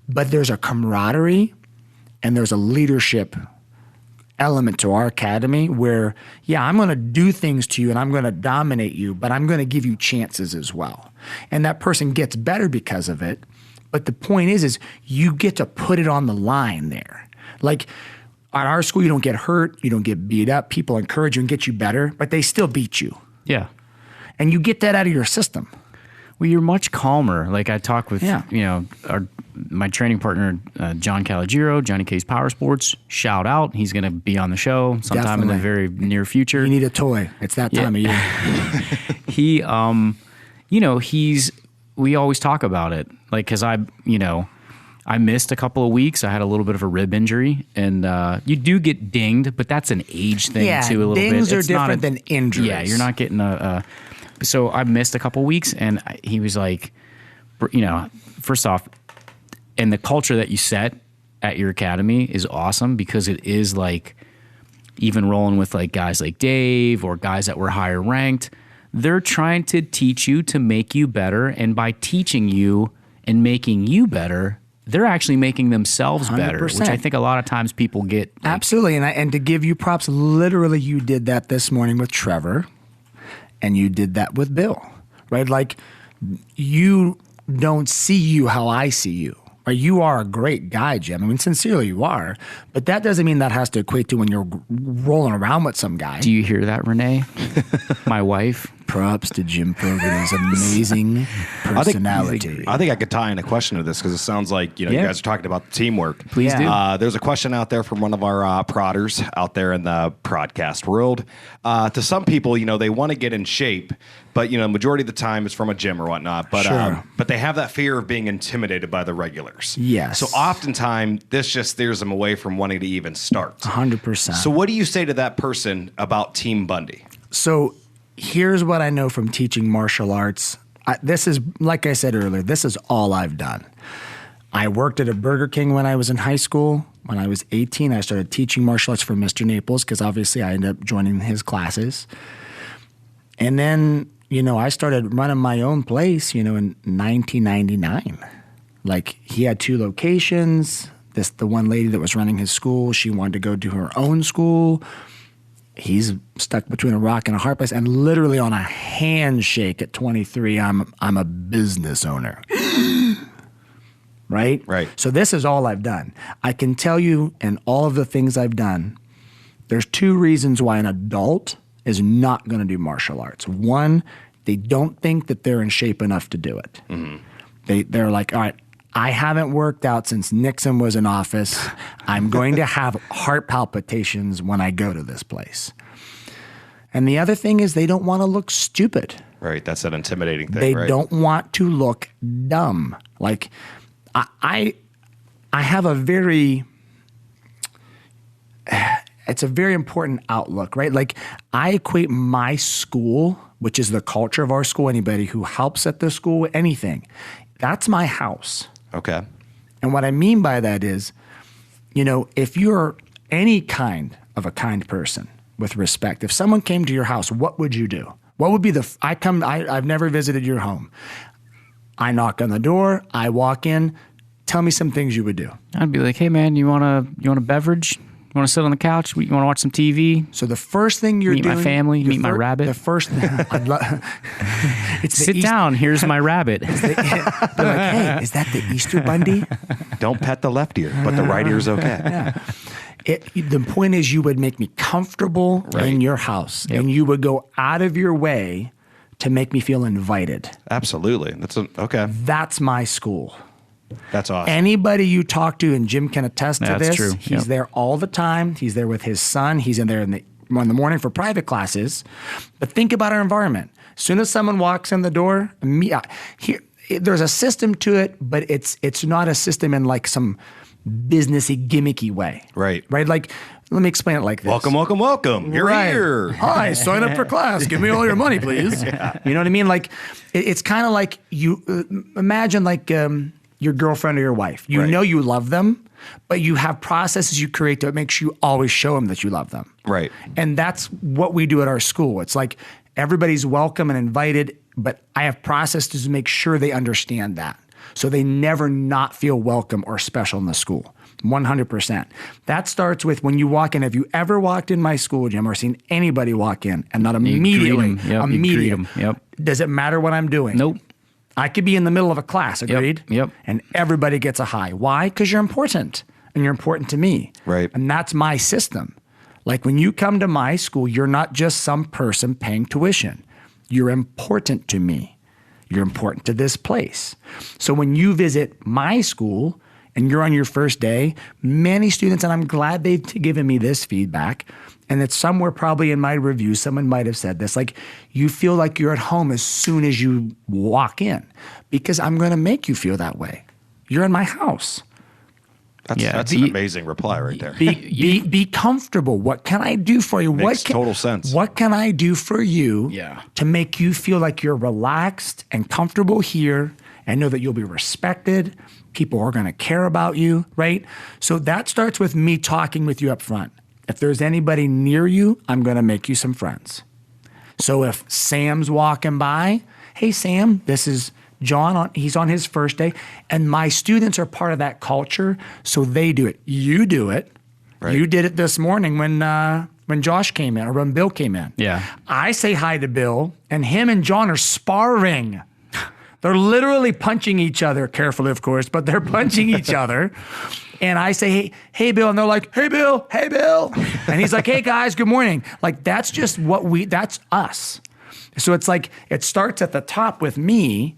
But there's a camaraderie and there's a leadership element to our academy where, yeah, I'm gonna do things to you and I'm gonna dominate you, but I'm gonna give you chances as well. And that person gets better because of it. But the point is you get to put it on the line there. Like, at our school, you don't get hurt, you don't get beat up. People encourage you and get you better, but they still beat you. Yeah. And you get that out of your system. Well, you're much calmer. Like I talk with, Yeah. My training partner, John Calogero, Johnny K's Power Sports. Shout out. He's going to be on the show sometime in the very near future. You need a toy. It's that time of year. He, we always talk about it. Like, cause I missed a couple of weeks. I had a little bit of a rib injury, and you do get dinged, but that's an age thing too. A little bit. Dings are different than injuries. Yeah, you're not getting So I missed a couple of weeks, and he was like, first off, and the culture that you set at your academy is awesome because it is like, even rolling with like guys like Dave or guys that were higher ranked, they're trying to teach you to make you better, and by teaching you and making you better, they're actually making themselves better, 100%. which I think a lot of times people get. Like, absolutely. And to give you props, literally you did that this morning with Trevor and you did that with Bill, right? Like you don't see you how I see you. Right? You are a great guy, Jim. I mean, sincerely you are. But that doesn't mean that has to equate to when you're rolling around with some guy. Do you hear that, Renee? My wife. Props to Jim Fogarty's amazing personality. I think I could tie in a question to this because it sounds like you guys are talking about the teamwork. Please do. There's a question out there from one of our prodders out there in the broadcast world. To some people, they want to get in shape, but majority of the time it's from a gym or whatnot. But Sure. But they have that fear of being intimidated by the regulars. Yes. So oftentimes this just steers them away from wanting to even start. 100%. So what do you say to that person about Team Bundy? So here's what I know from teaching martial arts. This is, like I said earlier, this is all I've done. I worked at a Burger King when I was in high school. When I was 18, I started teaching martial arts for Mr. Naples because obviously I ended up joining his classes. And then, I started running my own place, in 1999. Like he had 2 locations. The one lady that was running his school, she wanted to go to her own school. He's stuck between a rock and a hard place, and literally on a handshake at 23, I'm a business owner. Right? Right. So this is all I've done. I can tell you, in all of the things I've done, there's 2 reasons why an adult is not going to do martial arts. One, they don't think that they're in shape enough to do it. Mm-hmm. They're like, all right, I haven't worked out since Nixon was in office. I'm going to have heart palpitations when I go to this place. And the other thing is they don't want to look stupid. Right. That's an intimidating thing, They right? don't want to look dumb. Like I have a very, it's a very important outlook, right? Like I equate my school, which is the culture of our school, anybody who helps at the school, anything, that's my house. Okay. And what I mean by that is, if you're any kind of a kind person with respect, if someone came to your house, what would you do? What would be I've never visited your home. I knock on the door, I walk in, tell me some things you would do. I'd be like, hey man, you want a beverage? You want to sit on the couch? You want to watch some TV? So the first thing you're meet doing... Meet my family, meet my rabbit. The first thing... Sit down, here's my rabbit. They're like, hey, is that the Easter Bundy? Don't pet the left ear, but the right ear's okay. Yeah. The point is you would make me comfortable in your house, and you would go out of your way to make me feel invited. Absolutely. Okay. That's my school. That's awesome. Anybody you talk to, and Jim can attest to That's this, true. he's there all the time. He's there with his son. He's in there in the morning for private classes. But think about our environment. As soon as someone walks in the door, there's a system to it, but it's not a system in like some businessy, gimmicky way. Right. Right? Like, let me explain it like this. Welcome. You're here. Hi, sign up for class. Give me all your money, please. Yeah. You know what I mean? Like, it's kind of like you imagine like your girlfriend or your wife. You know you love them, but you have processes you create to make sure you always show them that you love them. Right. And that's what we do at our school. It's like everybody's welcome and invited, but I have processes to make sure they understand that. So they never not feel welcome or special in the school. 100%. That starts with when you walk in. Have you ever walked in my school, Jim, or seen anybody walk in and not immediately? Yep. Does it matter what I'm doing? Nope. I could be in the middle of a class, agreed? Yep. And everybody gets a hi. Why? Because you're important, and you're important to me. Right. And that's my system. Like when you come to my school, you're not just some person paying tuition. You're important to me. You're important to this place. So when you visit my school and you're on your first day, many students, and I'm glad they've given me this feedback, and it's somewhere probably in my review, someone might have said this, like you feel like you're at home as soon as you walk in because I'm going to make you feel that way. You're in my house. That's an amazing reply right there. Be comfortable. What can I do for you? Makes total sense. What can I do for you to make you feel like you're relaxed and comfortable here and know that you'll be respected? People are going to care about you, right? So that starts with me talking with you up front. If there's anybody near you, I'm going to make you some friends. So if Sam's walking by, hey, Sam, this is John, he's on his first day, and my students are part of that culture, so they do it. You do it. Right. You did it this morning when Josh came in or when Bill came in. Yeah. I say hi to Bill, and him and John are sparring. They're literally punching each other, carefully, of course, but they're punching each other. And I say, hey, Bill. And they're like, hey, Bill. And he's like, hey, guys, good morning. Like, that's just that's us. So it's like, it starts at the top with me,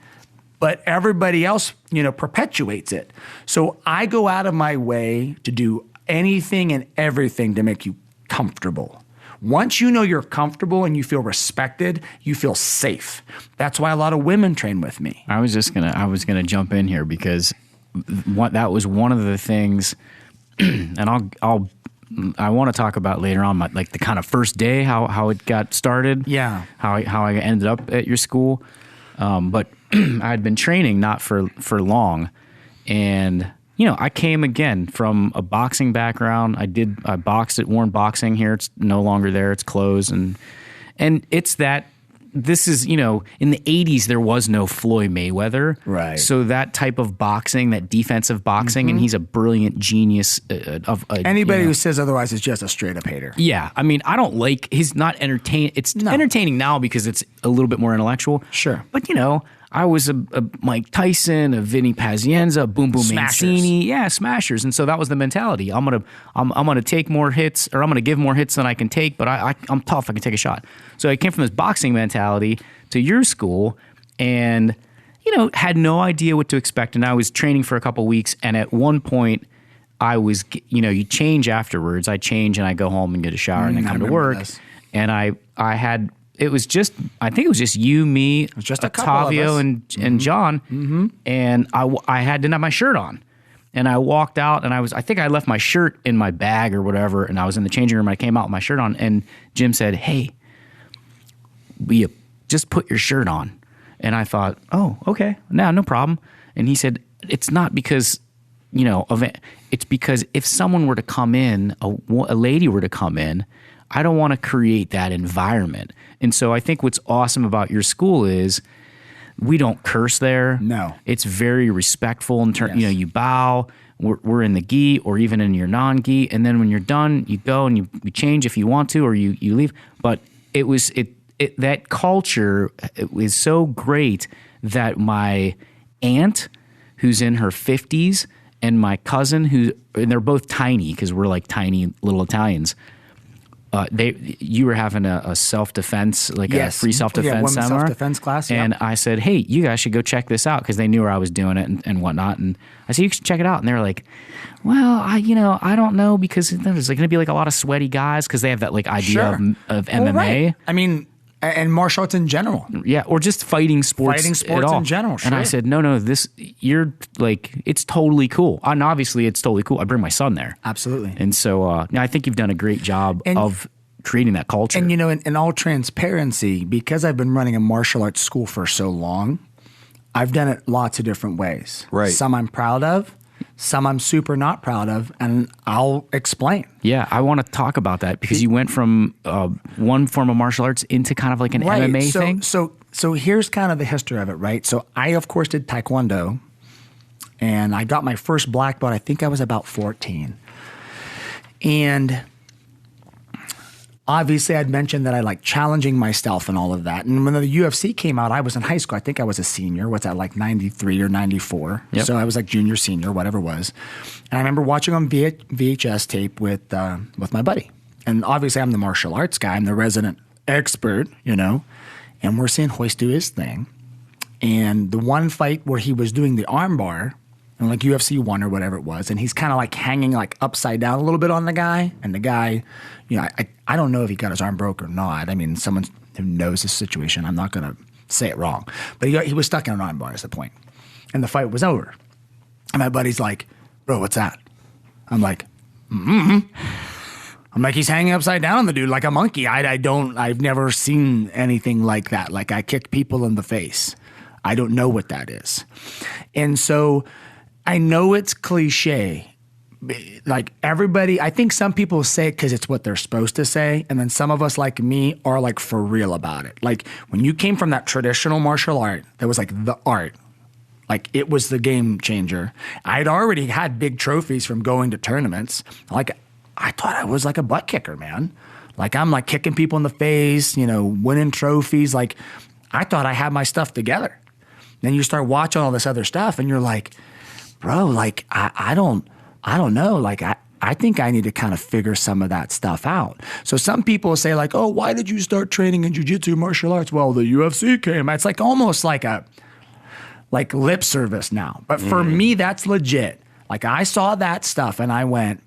but everybody else, perpetuates it. So I go out of my way to do anything and everything to make you comfortable. Once you know you're comfortable and you feel respected, you feel safe. That's why a lot of women train with me. I was gonna jump in here because that was one of the things, and I want to talk about later on, like the kind of first day, how it got started. Yeah. How I ended up at your school. But I had been training not for long, and I came again from a boxing background. I boxed at Warren Boxing here. It's no longer there. It's closed, and it's that. This is, in the 80s, there was no Floyd Mayweather. Right. So that type of boxing, that defensive boxing, and he's a brilliant genius Anybody who says otherwise is just a straight up hater. Yeah. I mean, he's not entertaining. It's entertaining now because it's a little bit more intellectual. Sure. But, I was a Mike Tyson, a Vinny Pazienza, a Boom Boom Mancini. Yeah, smashers. And so that was the mentality. I'm gonna take more hits, or I'm gonna give more hits than I can take, but I'm tough. I can take a shot. So I came from this boxing mentality to your school, and had no idea what to expect. And I was training for a couple weeks. And at one point I was, you change afterwards. I change and I go home and get a shower and then come to work. This. And I think it was just you, me, just a couple of Tavio us. and John. And I didn't have my shirt on. And I walked out and I think I left my shirt in my bag or whatever. And I was in the changing room. I came out with my shirt on and Jim said, "Hey, will you just put your shirt on?" And I thought, "Oh, okay. No problem." And he said, "It's not because, it's because if someone were to come in, a lady were to come in, I don't want to create that environment." And so I think what's awesome about your school is we don't curse there. No. It's very respectful in terms, Yes. you bow, we're in the gi or even in your non-gi. And then when you're done, you go and you change if you want to, or you leave. But that culture is so great that my aunt, who's in her 50s, and my cousin, and they're both tiny because we're like tiny little Italians. You were having a self-defense, like a free self-defense women's seminar. self-defense class, yeah. And I said, "Hey, you guys should go check this out," because they knew where I was doing it and whatnot. And I said, "You should check it out." And they were like, "Well, I don't know, because there's going to be like a lot of sweaty guys," because they have that like idea of MMA. Well, right. I mean, and martial arts in general. Yeah, or just fighting sports. Fighting sports at all. in general, And I sure. said, no, you're like, it's totally cool. And obviously it's totally cool. I bring my son there. Absolutely. And so I think you've done a great job of creating that culture. And, in all transparency, because I've been running a martial arts school for so long, I've done it lots of different ways. Right. Some I'm proud of, some I'm super not proud of, and I'll explain. Yeah, I want to talk about that because you went from one form of martial arts into kind of like an MMA thing. So here's kind of the history of it, right? So I, of course, did Taekwondo, and I got my first black belt, I think I was about 14. And obviously, I'd mentioned that I like challenging myself and all of that. And when the UFC came out, I was in high school. I think I was a senior. What's that, like 93 or 94? Yep. So I was like junior, senior, whatever it was. And I remember watching on VHS tape with my buddy. And obviously, I'm the martial arts guy. I'm the resident expert, And we're seeing Hoist do his thing. And the one fight where he was doing the arm bar, and like UFC 1 or whatever it was, and he's kind of like hanging like upside down a little bit on the guy, and the guy, I don't know if he got his arm broke or not. I mean, someone who knows the situation, I'm not going to say it wrong, but he was stuck in an arm bar is the point, and the fight was over, and my buddy's like, "Bro, what's that?" I'm like, I'm like, he's hanging upside down on the dude like a monkey. I've never seen anything like that. Like, I kick people in the face. I don't know what that is. And so I know it's cliche. Like, everybody, I think some people say it because it's what they're supposed to say. And then some of us, like me, are like for real about it. Like, when you came from that traditional martial art, that was like the art. Like, it was the game changer. I'd already had big trophies from going to tournaments. Like, I thought I was like a butt kicker, man. Like, I'm like kicking people in the face, winning trophies. Like, I thought I had my stuff together. Then you start watching all this other stuff and you're like, bro, like, I don't know. Like, I think I need to kind of figure some of that stuff out. So some people say like, "Oh, why did you start training in jiu-jitsu martial arts?" Well, the UFC came. It's like almost like like lip service now. But for me, that's legit. Like, I saw that stuff and I went,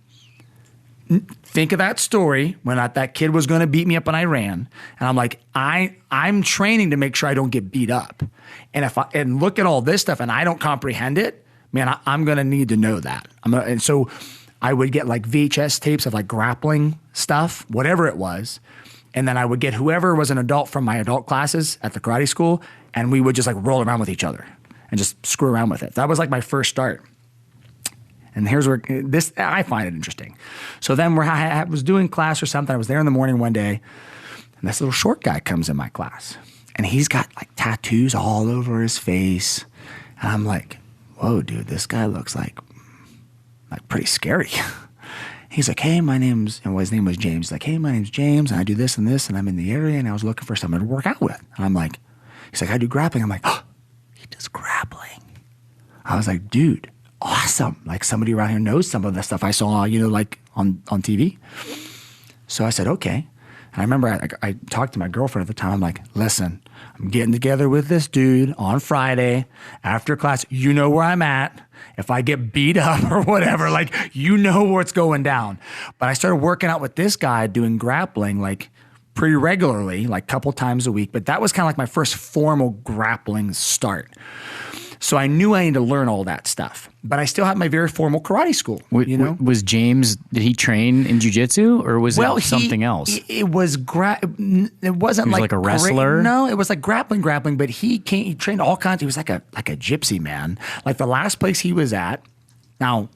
think of that story when that kid was going to beat me up and I ran. And I'm like, I'm training to make sure I don't get beat up. And and look at all this stuff and I don't comprehend it, man, I'm going to need to know that. And so I would get like VHS tapes of like grappling stuff, whatever it was. And then I would get whoever was an adult from my adult classes at the karate school, and we would just like roll around with each other and just screw around with it. That was like my first start. And here's where I find it interesting. So then I was doing class or something. I was there in the morning one day, and this little short guy comes in my class, and he's got like tattoos all over his face. And I'm like, whoa, dude, this guy looks like pretty scary. He's like, "Hey, my name's," and his name was James. He's like, "Hey, my name's James, and I do this and this, and I'm in the area, and I was looking for someone to work out with." And I'm like, he's like, "I do grappling." I'm like, "Oh, he does grappling." I was like, dude, awesome. Like, somebody around here knows some of the stuff I saw, like on TV. So I said, okay. And I remember I talked to my girlfriend at the time. I'm like, listen, I'm getting together with this dude on Friday after class. You know where I'm at. If I get beat up or whatever, like, you know what's going down. But I started working out with this guy doing grappling like pretty regularly, like a couple times a week. But that was kind of like my first formal grappling start. So I knew I needed to learn all that stuff, but I still had my very formal karate school. You know, was James? Did he train in jiu-jitsu, or was it something else? It was it wasn't he was like a wrestler. No, it was like grappling. But he trained all kinds. He was like a gypsy man. Like the last place he was at. Now,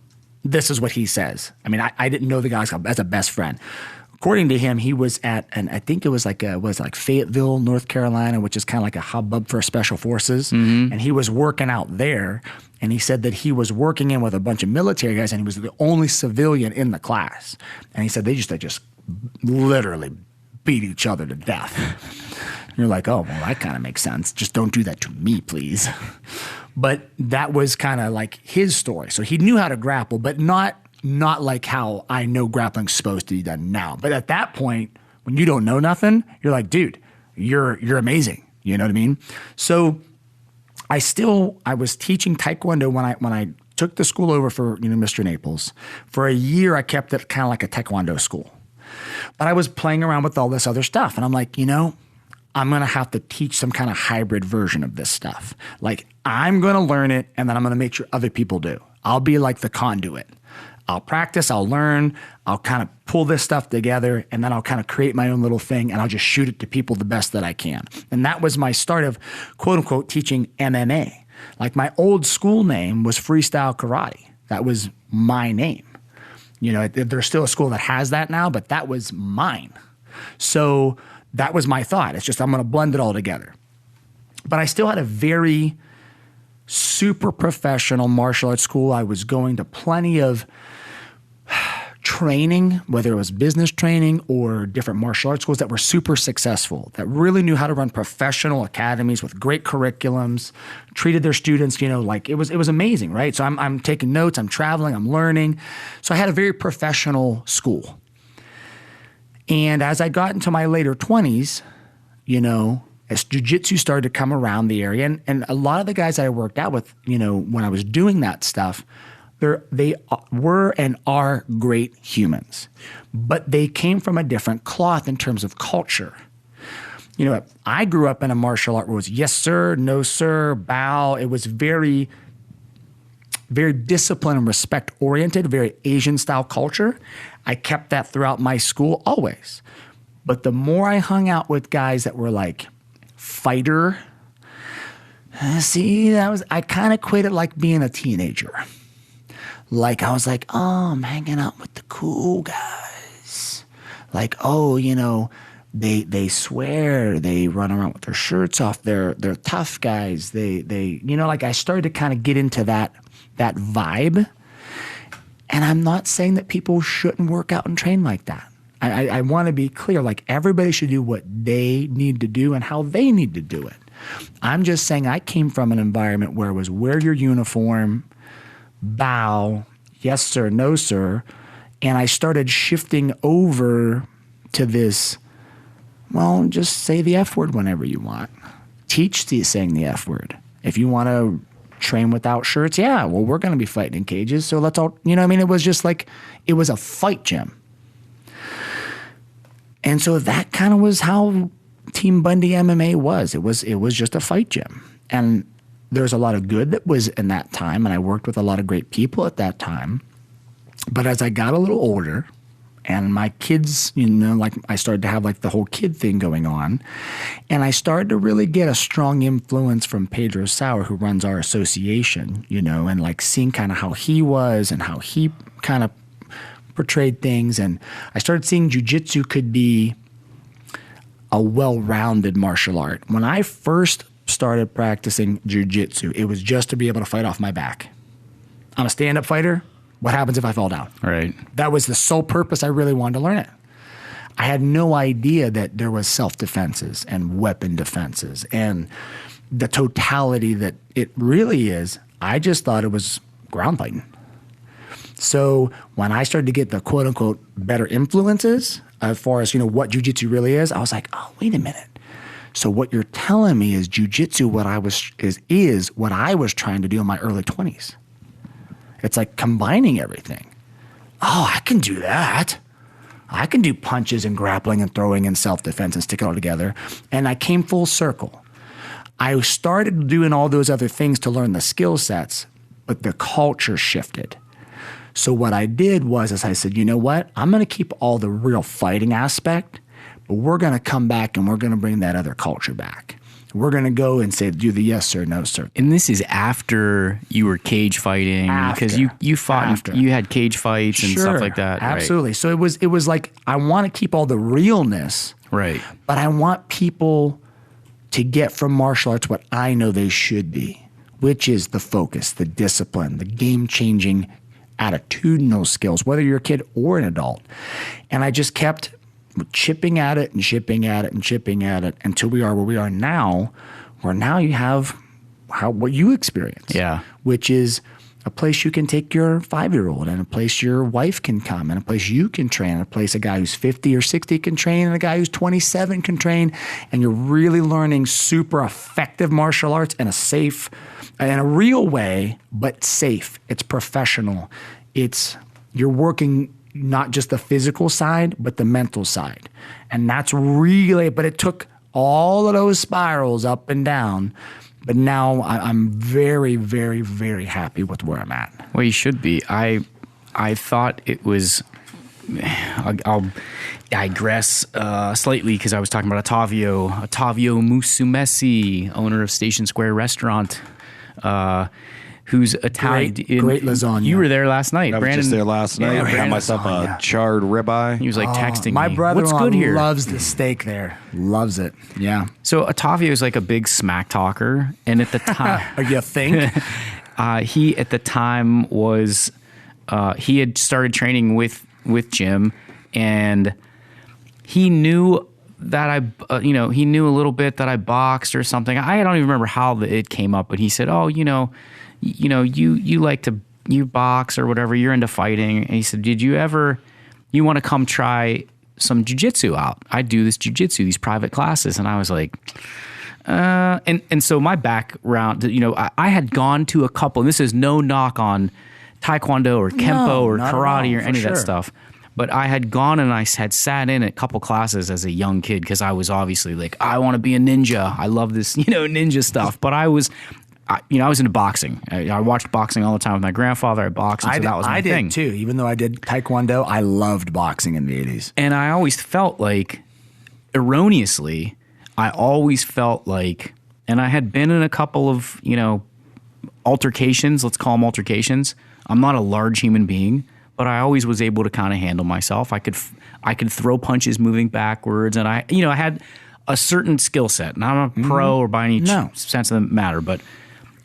this is what he says. I mean, I didn't know the guy as a best friend. According to him, he was at, and I think it was like Fayetteville, North Carolina, which is kind of like a hubbub for special forces. Mm-hmm. And he was working out there. And he said that he was working in with a bunch of military guys, and he was the only civilian in the class. And he said they just literally beat each other to death. And you're like, oh, well, that kind of makes sense. Just don't do that to me, please. But that was kind of like his story. So he knew how to grapple, but not like how I know grappling's supposed to be done now. But at that point, when you don't know nothing, you're like, dude, you're amazing. You know what I mean? So I was teaching Taekwondo when I took the school over for, Mr. Naples. For a year, I kept it kind of like a Taekwondo school. But I was playing around with all this other stuff. And I'm like, I'm going to have to teach some kind of hybrid version of this stuff. Like, I'm going to learn it, and then I'm going to make sure other people do. I'll be like the conduit. I'll practice, I'll learn, I'll kind of pull this stuff together, and then I'll kind of create my own little thing, and I'll just shoot it to people the best that I can. And that was my start of, quote unquote, teaching MMA. Like, my old school name was Freestyle Karate. That was my name. There's still a school that has that now, but that was mine. So that was my thought. It's just I'm going to blend it all together. But I still had a very super professional martial arts school. I was going to plenty of training, whether it was business training or different martial arts schools that were super successful, that really knew how to run professional academies with great curriculums, treated their students, like it was amazing, right? So I'm taking notes, I'm traveling, I'm learning. So I had a very professional school. And as I got into my later 20s, as jiu-jitsu started to come around the area, and a lot of the guys that I worked out with, when I was doing that stuff, they were and are great humans, but they came from a different cloth in terms of culture. I grew up in a martial art where it was yes, sir, no, sir, bow. It was very, very discipline and respect oriented, very Asian style culture. I kept that throughout my school always. But the more I hung out with guys that were like fighter, I kind of equated like being a teenager. Like, I was like, oh, I'm hanging out with the cool guys. Like, oh, they swear, they run around with their shirts off, they're tough guys. They like, I started to kind of get into that vibe. And I'm not saying that people shouldn't work out and train like that. I want to be clear, like, everybody should do what they need to do and how they need to do it. I'm just saying I came from an environment where it was wear your uniform, bow, yes, sir, no, sir. And I started shifting over to this, well, just say the F word whenever you want. Teach saying the F word. If you want to train without shirts, yeah, well, we're going to be fighting in cages. So let's all, it was just like, it was a fight gym. And so that kind of was how Team Bundy MMA was. It was just a fight gym. And there's a lot of good that was in that time, and I worked with a lot of great people at that time. But as I got a little older, and my kids, like, I started to have like the whole kid thing going on, and I started to really get a strong influence from Pedro Sauer, who runs our association, and like seeing kind of how he was and how he kind of portrayed things. And I started seeing jiu-jitsu could be a well-rounded martial art. When I first started practicing jiu-jitsu, it was just to be able to fight off my back. I'm a stand-up fighter. What happens if I fall down? Right. That was the sole purpose I really wanted to learn it. I had no idea that there was self-defenses and weapon defenses and the totality that it really is. I just thought it was ground fighting. So when I started to get the quote-unquote better influences, as far as, what jujitsu really is, I was like, oh, wait a minute. So what you're telling me is jujitsu is what I was trying to do in my early 20s. It's like combining everything. Oh, I can do that. I can do punches and grappling and throwing and self-defense and stick it all together. And I came full circle. I started doing all those other things to learn the skill sets, but the culture shifted. So what I did was I said, you know what? I'm going to keep all the real fighting aspect, but we're going to come back and we're going to bring that other culture back. We're going to go and say, do the yes sir, no sir. And this is after you were cage fighting, because you fought, you had cage fights and stuff like that. Absolutely. Right? So it was like, I want to keep all the realness, right? But I want people to get from martial arts what I know they should be, which is the focus, the discipline, the game-changing attitudinal skills, whether you're a kid or an adult. And I just kept chipping at it and chipping at it and chipping at it until we are where we are now, where now you have what you experience, which is a place you can take your 5-year-old and a place your wife can come and a place you can train and a place a guy who's 50 or 60 can train and a guy who's 27 can train, and you're really learning super effective martial arts in a safe, in a real way, but safe. It's professional. You're working not just the physical side, but the mental side. And that's really, but it took all of those spirals up and down. But now I'm very, very, very happy with where I'm at. Well, you should be. I thought it was, I'll digress slightly because I was talking about Ottavio Musumeci, owner of Station Square Restaurant, who's Italian. Great lasagna. You were there last night. I was just there last night. I had myself a charred ribeye. He was like texting my me. brother-in-law What's good here? loves the steak there. Loves it. Yeah. So Ottavio is like a big smack talker. And at the time... You think? He, at the time, was... he had started training with Jim, and he knew that he knew a little bit that I boxed or something. I don't even remember how it came up, but he said, oh, you like to, you box or whatever, you're into fighting. And he said, you want to come try some jujitsu out? I do this jujitsu, these private classes. And I was like, and so my background, I had gone to a couple, and this is no knock on Taekwondo or Kempo or karate or any of that stuff. But I had gone and I had sat in a couple classes as a young kid because I was obviously like, I want to be a ninja. I love this, ninja stuff. But I was into boxing. I watched boxing all the time with my grandfather. I boxed, and so that was my thing. I did too. Even though I did Taekwondo, I loved boxing in the 80s. And I always felt like, erroneously, and I had been in a couple of, altercations, let's call them altercations. I'm not a large human being, but I always was able to kind of handle myself. I could throw punches moving backwards, and I had a certain skill set. Not a pro or by any sense of the matter, but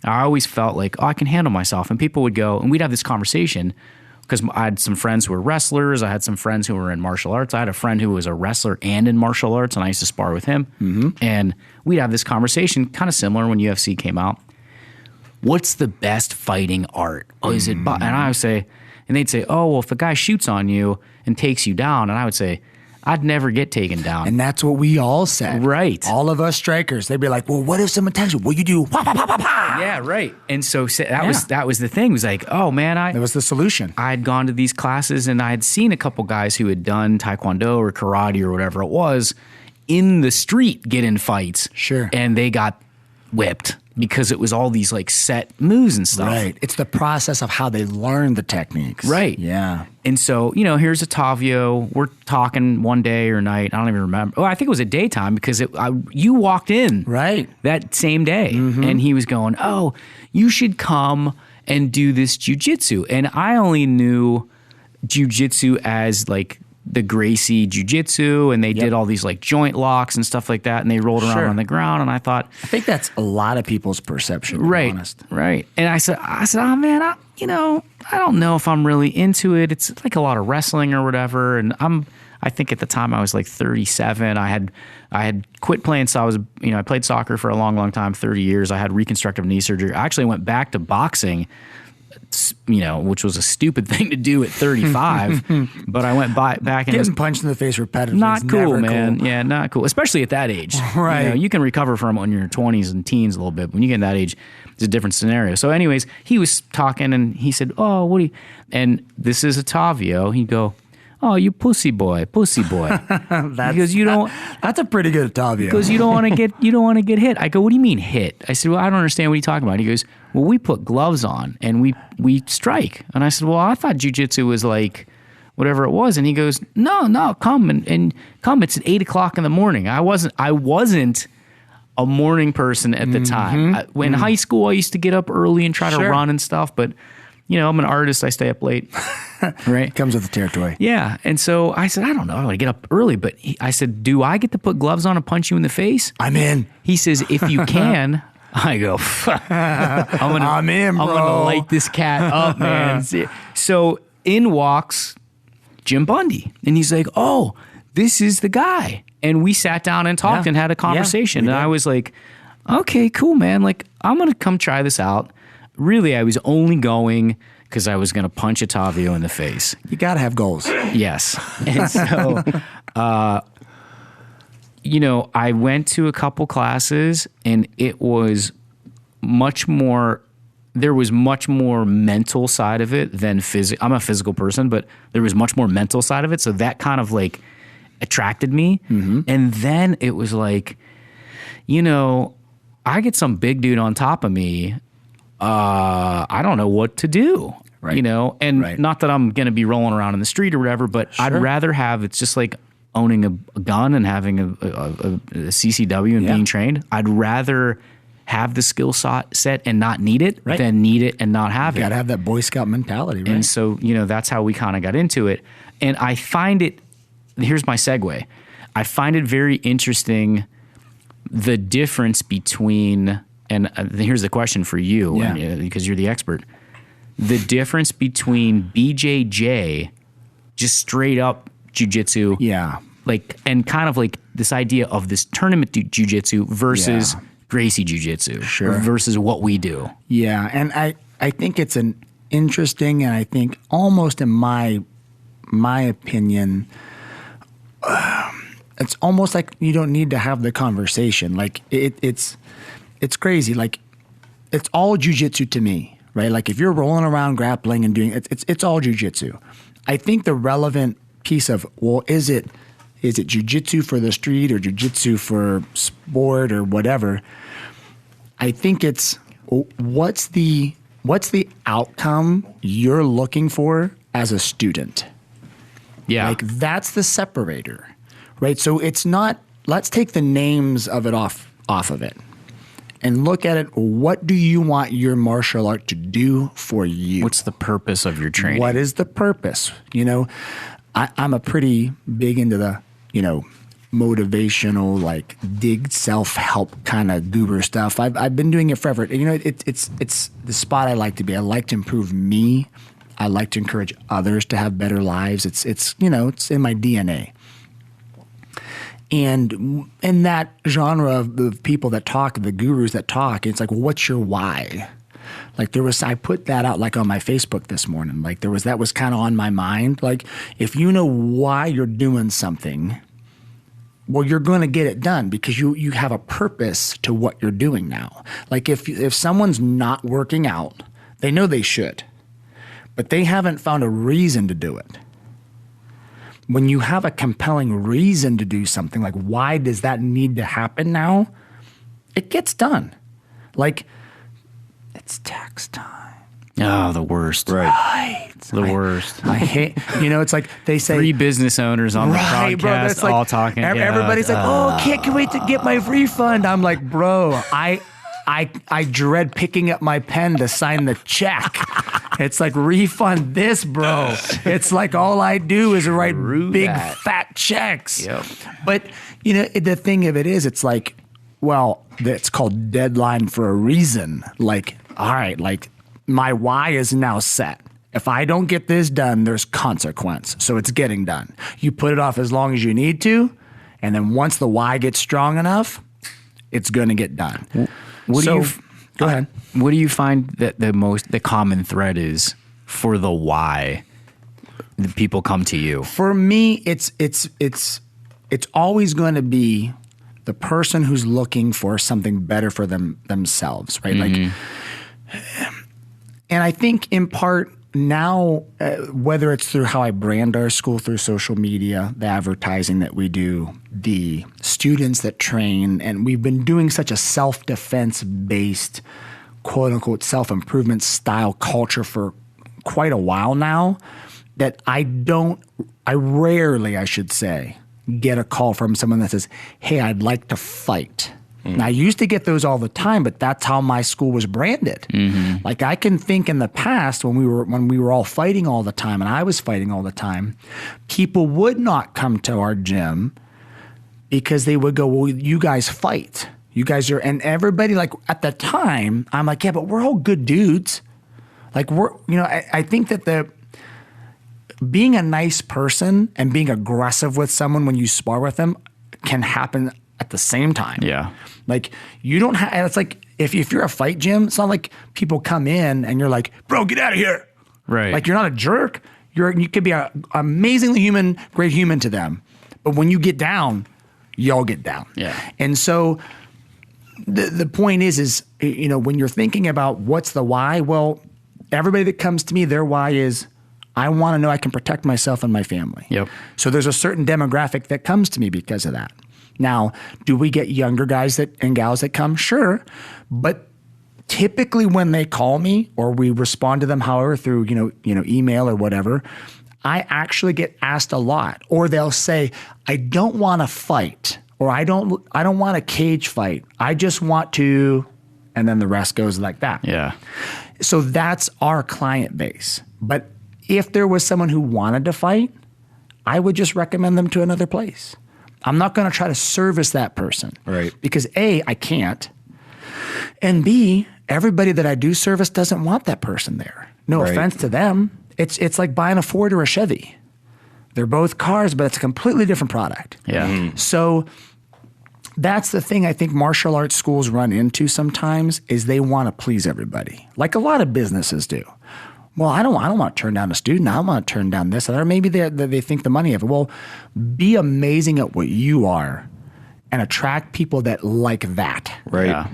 I always felt like, I can handle myself. And people would go, and we'd have this conversation because I had some friends who were wrestlers. I had some friends who were in martial arts. I had a friend who was a wrestler and in martial arts, and I used to spar with him. Mm-hmm. And we'd have this conversation, kind of similar when UFC came out. What's the best fighting art? Oh, is it? And I would say, and they'd say, oh, well, if a guy shoots on you and takes you down, and I would say, I'd never get taken down. And that's what we all said. Right. All of us strikers. They'd be like, well, what if someone attacks you? Well, you do wah, wah, wah, wah, wah. Yeah, right. And so that was the thing. It was like, oh, man. That was the solution. I had gone to these classes, and I had seen a couple guys who had done Taekwondo or karate or whatever it was in the street get in fights. Sure. And they got whipped because it was all these like set moves and stuff. Right. It's the process of how they learn the techniques. Right. Yeah. And so, here's Ottavio. We're talking one day or night. I don't even remember. Oh, I think it was a daytime because you walked in that same day. Mm-hmm. And he was going, oh, you should come and do this jujitsu. And I only knew jujitsu as like the Gracie Jiu-Jitsu, and they did all these like joint locks and stuff like that, and they rolled around on the ground, and I thought... I think that's a lot of people's perception, to be honest. Right. And I said, oh man, I don't know if I'm really into it. It's like a lot of wrestling or whatever, and I think at the time I was like 37. I had quit playing, so I played soccer for a long, long time, 30 years. I had reconstructive knee surgery. I actually went back to boxing which was a stupid thing to do at 35. But I went back and Getting punched in the face repetitively not is cool, never man. cool. Yeah, not cool, especially at that age. Right. You can recover from it when you're in your 20s and teens a little bit. When you get in that age, it's a different scenario. So, anyways, he was talking and he said, "Oh, what do you?" And this is Ottavio. He'd go, "Oh, you pussy boy." Because you don't. That's a pretty good Ottavio. Because you don't want to get hit. I go, "What do you mean hit?" I said, "Well, I don't understand what you're talking about." He goes, "Well, we put gloves on and we strike." And I said, "Well, I thought jiu-jitsu was like whatever it was." And he goes, "No, come and come. It's at 8:00 in the morning." I wasn't a morning person at the time. In high school, I used to get up early and try to run and stuff. But I'm an artist. I stay up late. Right. Comes with the territory. Yeah. And so I said, "I don't know. I want to get up early." But I said, "Do I get to put gloves on and punch you in the face?" I'm in. He says, "If you can." I go, I'm in, bro. I'm going to light this cat up, man. So in walks Jim Bundy. And he's like, "Oh, this is the guy." And we sat down and talked and had a conversation. And I was like, "Okay, cool, man. Like, I'm going to come try this out." Really, I was only going because I was going to punch Ottavio in the face. You got to have goals. Yes. And so, I went to a couple classes and it was much more, there was much more mental side of it than physical. I'm a physical person, but there was much more mental side of it. So that kind of like attracted me. And then it was like, I get some big dude on top of me. I don't know what to do. Right. Not that I'm going to be rolling around in the street or whatever, but I'd rather have, it's just like owning a gun and having a CCW and being trained. I'd rather have the skill set and not need it than need it and not have it. You got to have that Boy Scout mentality, right? And so, that's how we kind of got into it. And I find it, here's my segue. I find it very interesting, the difference between, and here's the question for you, because you're the expert. The difference between BJJ, just straight up jiu-jitsu, and kind of like this idea of this tournament jiu-jitsu versus Gracie jiu-jitsu, versus what we do. Yeah, and I think it's an interesting, and I think almost in my opinion, it's almost like you don't need to have the conversation. Like it's crazy. Like it's all jiu-jitsu to me, right? Like if you're rolling around grappling and doing it's all jiu-jitsu. I think the relevant piece of, well, is it jiu-jitsu for the street or jiu-jitsu for sport or whatever? I think it's what's the outcome you're looking for as a student? Yeah. Like that's the separator, right? So it's not, let's take the names of it off of it and look at it. What do you want your martial art to do for you? What's the purpose of your training? What is the purpose? I'm a pretty big into the, motivational, like dig self-help kind of guru stuff. I've been doing it forever. It's the spot I like to be. I like to improve me. I like to encourage others to have better lives. It's in my DNA. And in that genre of the people that talk, the gurus that talk, it's like, well, what's your why? Like I put that out like on my Facebook this morning. Like that was kind of on my mind. Like if you know why you're doing something, well, you're going to get it done because you have a purpose to what you're doing now. Like if someone's not working out, they know they should, but they haven't found a reason to do it. When you have a compelling reason to do something, like why does that need to happen now? It gets done. Like it's tax time. Oh, the worst. Right. The worst. I hate, it's like they say. 3 business owners on the podcast all talking. Everybody's like, oh, can't wait to get my refund. I'm like, bro, I dread picking up my pen to sign the check. It's like, refund this, bro. It's like all I do is write fat checks. Yep. But, the thing of it is, it's like, well, it's called deadline for a reason. Like, all right, like my why is now set. If I don't get this done, there's consequence. So it's getting done. You put it off as long as you need to. And then once the why gets strong enough, it's going to get done. Go Go ahead. What do you find that the common thread is for the why the people come to you? For me, it's always going to be the person who's looking for something better for themselves, right? Like, and I think in part now, whether it's through how I brand our school through social media, the advertising that we do, the students that train, and we've been doing such a self-defense based, quote unquote, self-improvement style culture for quite a while now, that I rarely, I should say, get a call from someone that says, hey, I'd like to fight. Now, I used to get those all the time, but that's how my school was branded. Like, I can think in the past when we were all fighting all the time and I was fighting all the time, people would not come to our gym because they would go, well, you guys fight. You guys are, and everybody, like, at the time, I'm like, yeah, but we're all good dudes. Like, I think that being a nice person and being aggressive with someone when you spar with them can happen at the same time. Yeah. Like, you don't have, it's like, if you're a fight gym, it's not like people come in and you're like, bro, get out of here. Right. Like, you're not a jerk. You could be an amazingly great human to them. But when you get down, y'all get down. Yeah. And so the point is, when you're thinking about what's the why, well, everybody that comes to me, their why is, I want to know I can protect myself and my family. Yep. So there's a certain demographic that comes to me because of that. Now, do we get younger guys and gals that come? Sure. But typically when they call me or we respond to them, however, through, email or whatever, I actually get asked a lot. Or they'll say, I don't want to fight, or I don't want a cage fight. I just want to, and then the rest goes like that. Yeah. So that's our client base. But if there was someone who wanted to fight, I would just recommend them to another place. I'm not going to try to service that person. Right. Because A, I can't. And B, everybody that I do service doesn't want that person there. No Right. offense to them. It's like buying a Ford or a Chevy. They're both cars, but it's a completely different product. Yeah. So that's the thing I think martial arts schools run into sometimes is they want to please everybody, like a lot of businesses do. Well, I don't want to turn down a student. I don't want to turn down this. Or maybe they think the money of it. Well, be amazing at what you are and attract people that like that. Right. Yeah.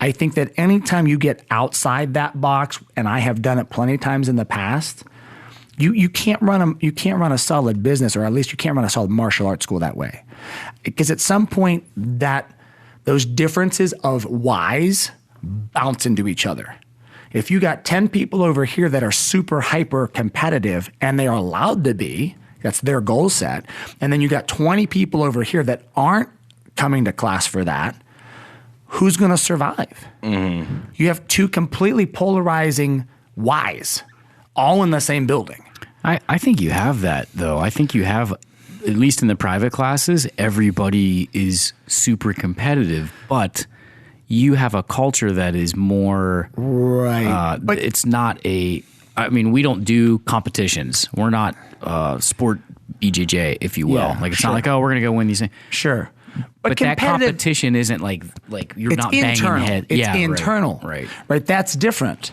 I think that anytime you get outside that box, and I have done it plenty of times in the past, you can't run a solid business, or at least you can't run a solid martial arts school that way. Because at some point those differences of whys bounce into each other. If you got 10 people over here that are super hyper competitive, and they are allowed to be, that's their goal set, and then you got 20 people over here that aren't coming to class for that, who's going to survive? You have two completely polarizing whys all in the same building. I think you have that, though. I think you have, at least in the private classes, everybody is super competitive, but you have a culture that is more Right. but it's not we don't do competitions. We're not sport BJJ, if you will. Yeah, like, it's sure. not like, oh, we're gonna go win these things. Sure. But that competition isn't like you're it's not banging internal. head. It's Yeah, internal. Right. Right. That's different.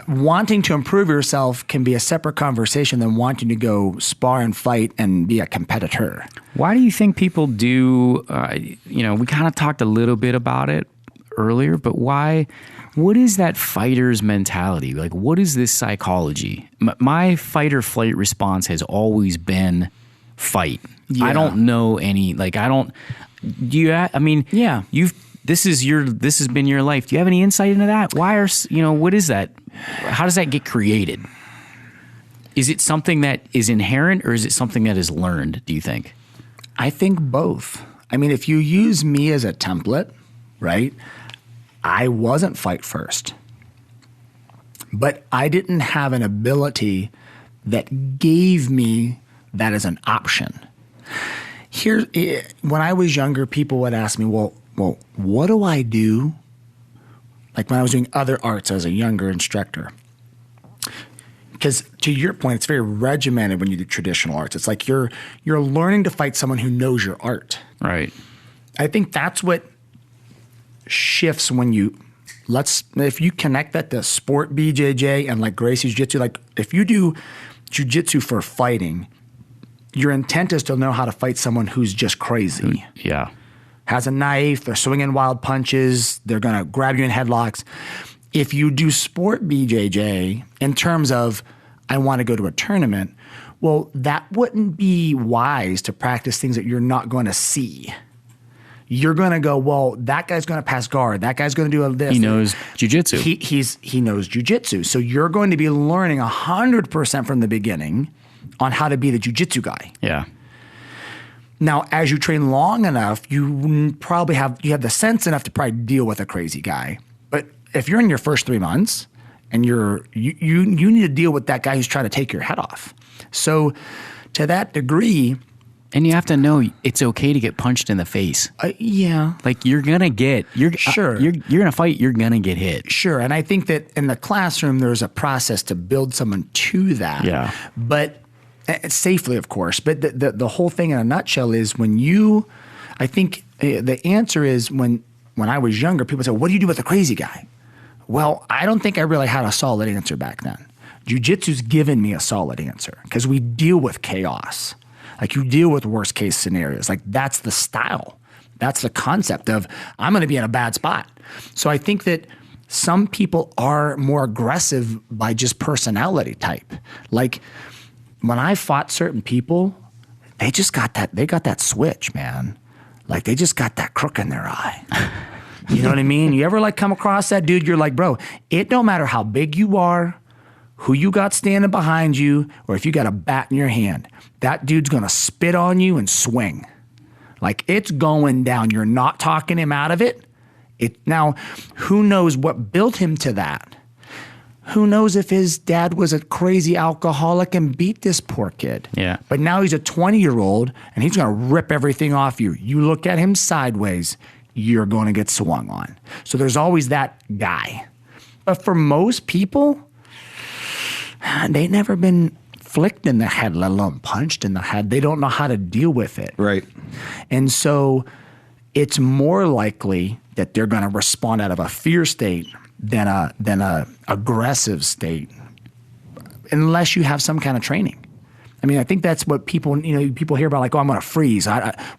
Wanting to improve yourself can be a separate conversation than wanting to go spar and fight and be a competitor. Why do you think people do, we kind of talked a little bit about it earlier, but what is that fighter's mentality? Like, what is this psychology? My fight or flight response has always been fight. Yeah. I don't know any, Yeah. this has been your life. Do you have any insight into that? What is that? How does that get created? Is it something that is inherent, or is it something that is learned, do you think? I think both. I mean, if you use me as a template, right? I wasn't fight first, but I didn't have an ability that gave me that as an option. When I was younger, people would ask me, well, what do I do? Like when I was doing other arts as a younger instructor. Because to your point, it's very regimented when you do traditional arts. It's like you're learning to fight someone who knows your art. Right. I think that's what shifts when you if you connect that to sport BJJ and like Gracie's Jitsu, like if you do jiu-jitsu for fighting, your intent is to know how to fight someone who's just crazy. Yeah. Has a knife, they're swinging wild punches, they're going to grab you in headlocks. If you do sport BJJ in terms of, I want to go to a tournament, well, that wouldn't be wise to practice things that you're not going to see. You're going to go, well, that guy's going to pass guard. That guy's going to do this. He knows jiu-jitsu. He knows jiu-jitsu. So you're going to be learning 100% from the beginning on how to be the jiu-jitsu guy. Yeah. Now, as you train long enough, you probably have the sense enough to probably deal with a crazy guy. But if you're in your first 3 months and you need to deal with that guy who's trying to take your head off. So to that degree, and you have to know it's okay to get punched in the face. Yeah. Like you're gonna get Sure. You're gonna fight. You're gonna get hit. Sure, and I think that in the classroom there's a process to build someone to that. Yeah. But safely, of course. But the whole thing in a nutshell is I think the answer is when I was younger, people said, "What do you do with a crazy guy?" Well, I don't think I really had a solid answer back then. Jiu-jitsu's given me a solid answer because we deal with chaos. Like you deal with worst case scenarios. Like that's the style. That's the concept of I'm going to be in a bad spot. So I think that some people are more aggressive by just personality type. Like when I fought certain people, they got that switch, man. Like they just got that crook in their eye. You know what I mean? You ever like come across that dude? You're like, bro, it don't matter how big you are, who you got standing behind you, or if you got a bat in your hand, that dude's going to spit on you and swing. Like it's going down. You're not talking him out of it. Now, who knows what built him to that? Who knows if his dad was a crazy alcoholic and beat this poor kid? Yeah. But now he's a 20-year-old and he's going to rip everything off you. You look at him sideways, you're going to get swung on. So there's always that guy. But for most people, they've never been flicked in the head, let alone punched in the head. They don't know how to deal with it. Right. And so it's more likely that they're going to respond out of a fear state than a aggressive state, unless you have some kind of training. I mean, I think that's what people hear about, like, oh, I'm going to freeze.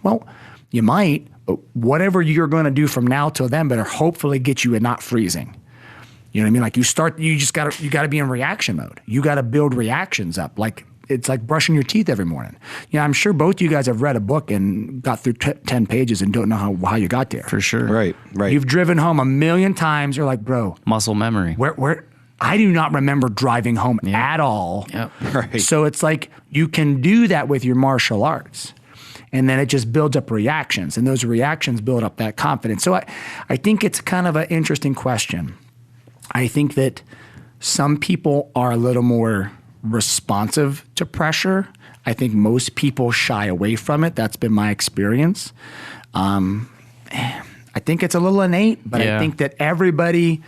Well, you might, but whatever you're going to do from now till then better hopefully get you at not freezing. You know what I mean? Like you got to be in reaction mode. You got to build reactions up. Like it's like brushing your teeth every morning. You know, I'm sure both of you guys have read a book and got through 10 pages and don't know how you got there. For sure. Right. You've driven home 1,000,000 times. You're like, bro, Muscle memory. where I do not remember driving home at all. Yep. Right. So it's like you can do that with your martial arts. And then it just builds up reactions. And those reactions build up that confidence. So I think it's kind of an interesting question. I think that some people are a little more responsive to pressure. I think most people shy away from it. That's been my experience. I think it's a little innate, but I think that everybody,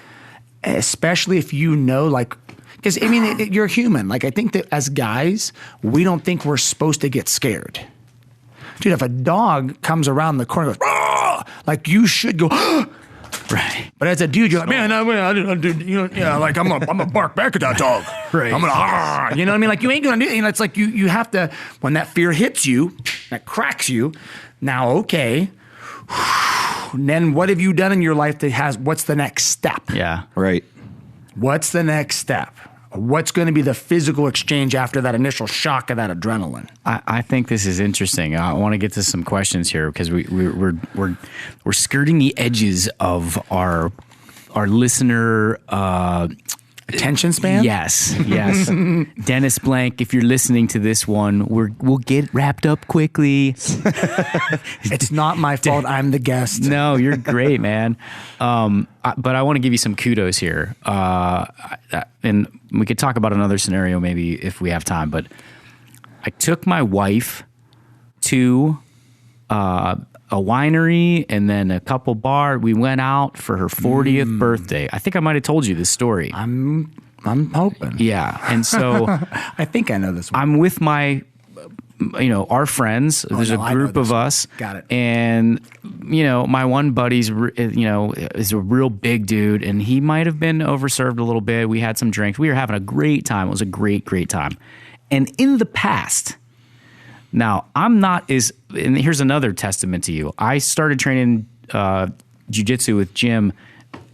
especially if you know, like, because I mean, you're human. Like, I think that as guys, we don't think we're supposed to get scared. Dude, if a dog comes around the corner and goes, "Argh!" Like you should go, right. But as a dude, you're like, man, like I'm gonna bark back at that dog. Right. I'm gonna, you know what I mean? Like you ain't gonna do it. It's like you have to, when that fear hits you, that cracks you. Now, okay. Then what have you done in your life what's the next step? Yeah. Right. What's the next step? What's going to be the physical exchange after that initial shock of that adrenaline? I think this is interesting. I want to get to some questions here because we're skirting the edges of our listener attention span. Yes. Dennis Blank, if you're listening to this one, we'll get wrapped up quickly. It's not my fault. I'm the guest. No, you're great, man. But I want to give you some kudos here. And we could talk about another scenario maybe if we have time. But I took my wife to a winery and then a couple bars. We went out for her 40th birthday. I think I might have told you this story. I'm hoping. Yeah. And so I think I know this one. I'm with our friends. There's a group of us. Got it. And my one buddy's, is a real big dude, and he might have been overserved a little bit. We had some drinks. We were having a great time. It was a great, great time. And in the past, now I'm not as, and here's another testament to you. I started training jiu-jitsu with Jim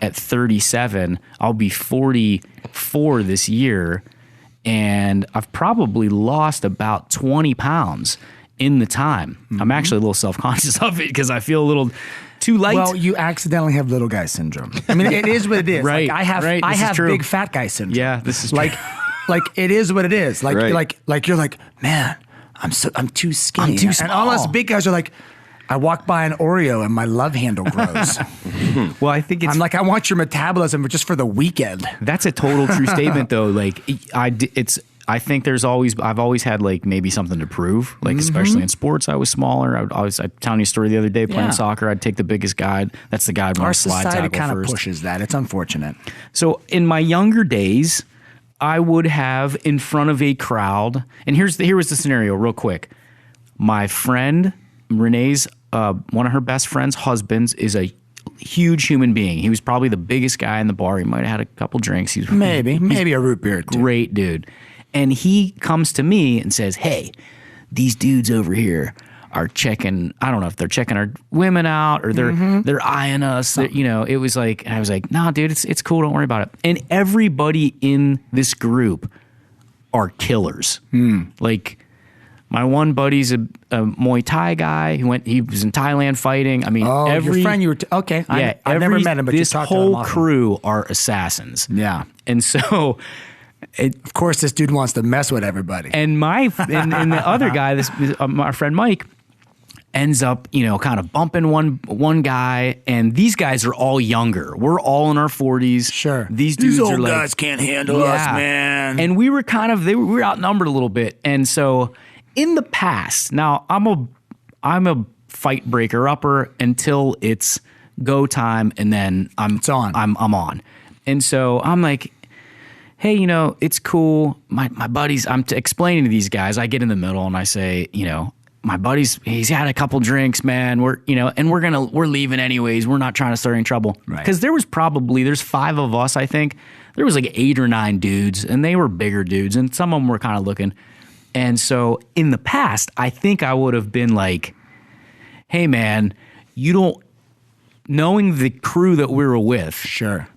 at 37. I'll be 44 this year, and I've probably lost about 20 pounds in the time. I'm actually a little self-conscious of it because I feel a little too light. Well, you accidentally have little guy syndrome. I mean, it is what it is. Right. Like, I have big fat guy syndrome. Yeah, this is true. Like it is what it is. Like, Right. like you're like, man, I'm too skinny. I'm too small. And all us big guys are like, I walk by an Oreo and my love handle grows. Well, I think I'm like, I want your metabolism just for the weekend. that's a total true statement, though. Like, I think I've always had like maybe something to prove, like especially in sports. I was smaller. I was telling you a story the other day playing soccer. I'd take the biggest guy. That's the guy I'd run Our a slide society tackle kind of first. pushes that. It's unfortunate. So in my younger days, I would have in front of a crowd, and here was the scenario real quick. My friend Renee's, one of her best friend's husbands is a huge human being. He was probably the biggest guy in the bar. He might have had a couple drinks. He's Maybe a root beer or two. great dude. And he comes to me and says, hey, these dudes over here are checking, I don't know if they're checking our women out or they're eyeing us. It was like, I was like, nah, dude, it's cool. Don't worry about it. And everybody in this group are killers. Like, my one buddy's a Muay Thai guy. He was in Thailand fighting. I mean, Your friend you were okay. Yeah, I've never met him, but this you talked to him whole often. crew are assassins. Yeah. And so, Of course, this dude wants to mess with everybody. and the other guy, my friend Mike, ends up, kind of bumping one guy, and these guys are all younger. We're all in our 40s. Sure. These dudes old are like, guys can't handle us, man. And we were we were outnumbered a little bit. And so in the past, now I'm a fight breaker upper until it's go time, and then I'm on. I'm on. And so I'm like, hey, it's cool. My buddies, I'm explaining to these guys. I get in the middle and I say, my buddy's, he's had a couple drinks, man. We're leaving anyways. We're not trying to start any trouble. Right. Because there's 5 of us, I think. There was like 8 or 9 dudes, and they were bigger dudes, and some of them were kind of looking. And so in the past, I think I would have been like, hey, man, knowing the crew that we were with, Sure.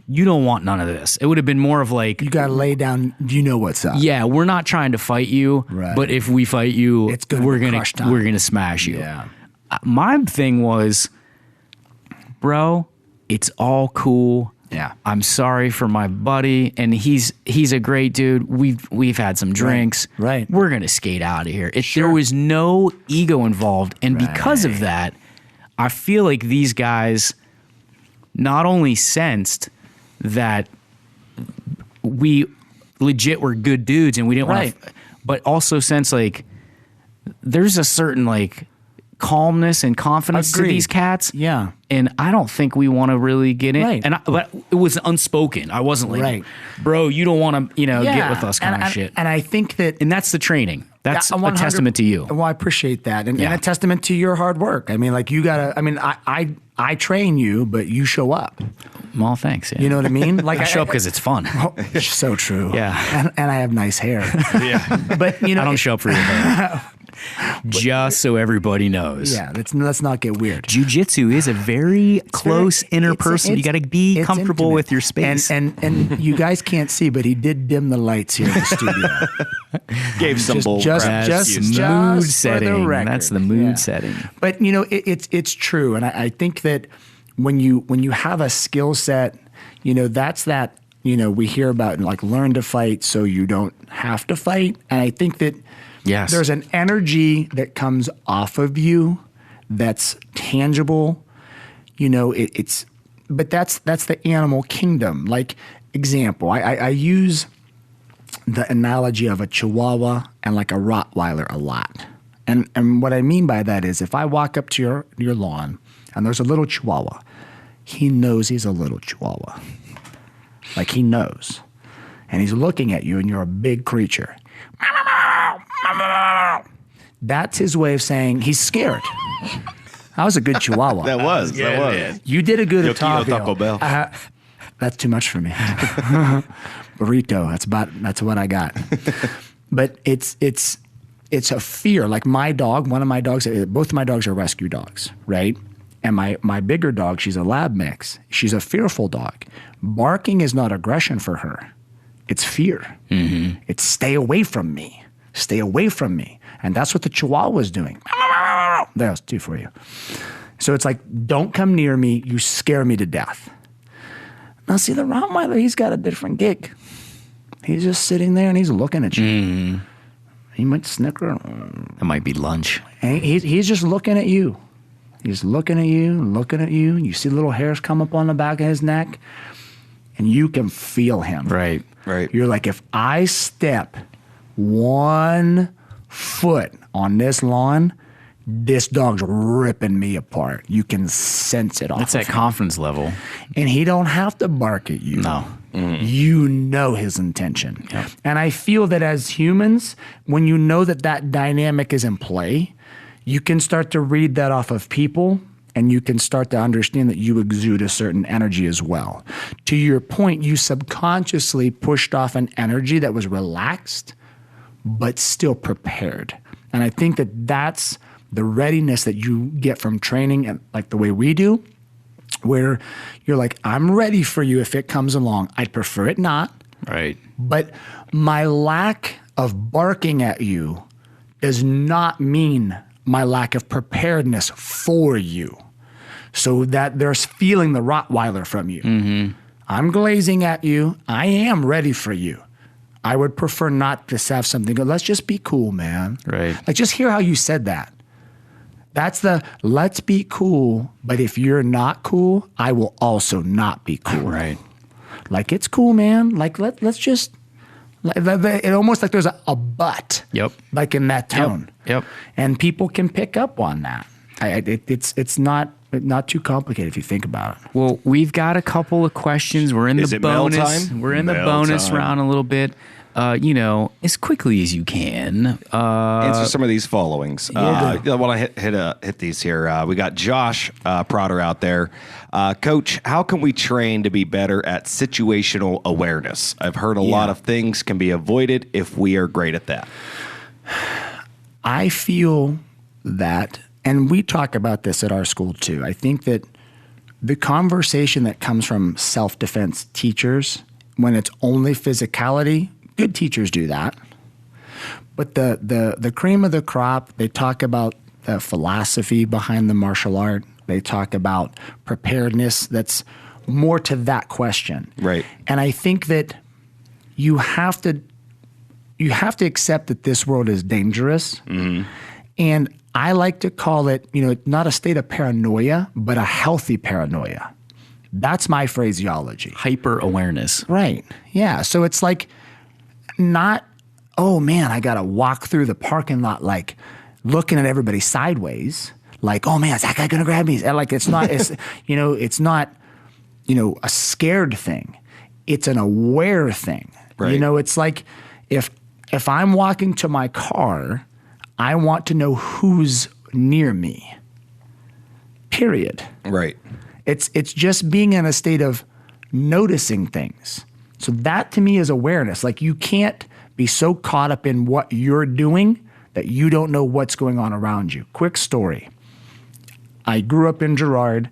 you don't want none of this. It would have been more of like, You got to lay down. You know what's up. yeah, we're not trying to fight you, Right. but if we fight you, It's gonna we're be gonna crush time. we're gonna smash you. Yeah. My thing was, bro, it's all cool. Yeah. I'm sorry for my buddy, and he's a great dude. We've had some drinks. Right. We're gonna skate out of here. There was no ego involved, and because of that, I feel like these guys not only sensed that we legit were good dudes and we didn't want to, but also sense like there's a certain like calmness and confidence to Agreed. these cats. Yeah. And I don't think we want to really get in. Right. But it was unspoken. I wasn't like, Right. bro, you don't want to, get with us kind and, of and- shit. And I think that And that's the training. That's Yeah, a 100 testament to you. Well, I appreciate that, and Yeah. a testament to your hard work. I mean, like you gotta. I mean, I train you, but you show up. Well, thanks. Yeah. You know what I mean? Like I show up because it's fun. so true. Yeah. and I have nice hair. Yeah. But I don't show up for your hair. Just so everybody knows. Yeah, let's not get weird. Jiu-jitsu is a very close interpersonal. You got to be it's comfortable intimate. with your space. And you guys can't see, but he did dim the lights here in the studio. Gave some bull just- crap. That's just- mood for the setting. record. That's the mood Yeah. setting. But it's true, and I think that when you have a skill set, that's that we hear about like learn to fight so you don't have to fight, and I think that Yes. there's an energy that comes off of you that's tangible. But that's the animal kingdom. Like example, I use the analogy of a Chihuahua and like a Rottweiler a lot. And what I mean by that is if I walk up to your lawn and there's a little Chihuahua, he knows he's a little Chihuahua. Like he knows. And he's looking at you and you're a big creature. That's his way of saying he's scared. That was a good Chihuahua. That was. You did a good Yoquito Otavio. Taco Bell. That's too much for me. Burrito. That's what I got. But it's a fear. Like my dog, one of my dogs, both of my dogs are rescue dogs, right? And my bigger dog, she's a lab mix. She's a fearful dog. Barking is not aggression for her. It's fear. Mm-hmm. It's stay away from me. Stay away from me. And that's what the Chihuahua was doing. There's two for you. So it's like, don't come near me. You scare me to death. Now, see, the Rottweiler, he's got a different gig. He's just sitting there and he's looking at you. Mm-hmm. He might snicker. That might be lunch. And he's just looking at you. He's looking at you, looking at you. And you see little hairs come up on the back of his neck. And you can feel him. Right. You're like, if I step 1 foot on this lawn, this dog's ripping me apart. You can sense it off. That's that confidence level. And he don't have to bark at you. No. Mm-hmm. You know his intention. Yep. And I feel that as humans, when you know that dynamic is in play, you can start to read that off of people, and you can start to understand that you exude a certain energy as well. To your point, you subconsciously pushed off an energy that was relaxed, but still prepared. And I think that that's the readiness that you get from training, and like the way we do, where you're like, I'm ready for you if it comes along. I'd prefer it not. Right. But my lack of barking at you does not mean my lack of preparedness for you. So that there's feeling the Rottweiler from you. Mm-hmm. I'm glazing at you. I am ready for you. I would prefer not to have something go, let's just be cool, man. Right. Like, just hear how you said that. That's the let's be cool, but if you're not cool, I will also not be cool. Right. Like, it's cool, man. Like, let's just, it almost like there's a but. Yep. Like in that tone. Yep. And people can pick up on that. It's not too complicated if you think about it. Well, we've got a couple of questions. We're in Is the it mail bonus. time? We're in the Mail bonus time. round a little bit. As quickly as you can. Answer some of these followings. I want to hit these here. We got Josh Proder out there. Coach, how can we train to be better at situational awareness? I've heard a lot of things can be avoided if we are great at that. I feel that, and we talk about this at our school too, I think that the conversation that comes from self-defense teachers, when it's only physicality, good teachers do that. But the cream of the crop, they talk about the philosophy behind the martial art. They talk about preparedness. That's more to that question. Right. And I think that you have to accept that this world is dangerous. Mm-hmm. And I like to call it, not a state of paranoia, but a healthy paranoia. That's my phraseology. Hyper awareness. Right. Yeah. So it's like not, oh man, I got to walk through the parking lot like looking at everybody sideways. Like, oh man, is that guy going to grab me? And like, it's not, it's not, a scared thing. It's an aware thing. Right. It's like if I'm walking to my car, I want to know who's near me. Period. Right. It's just being in a state of noticing things. So that to me is awareness. Like, you can't be so caught up in what you're doing that you don't know what's going on around you. Quick story. I grew up in Girard.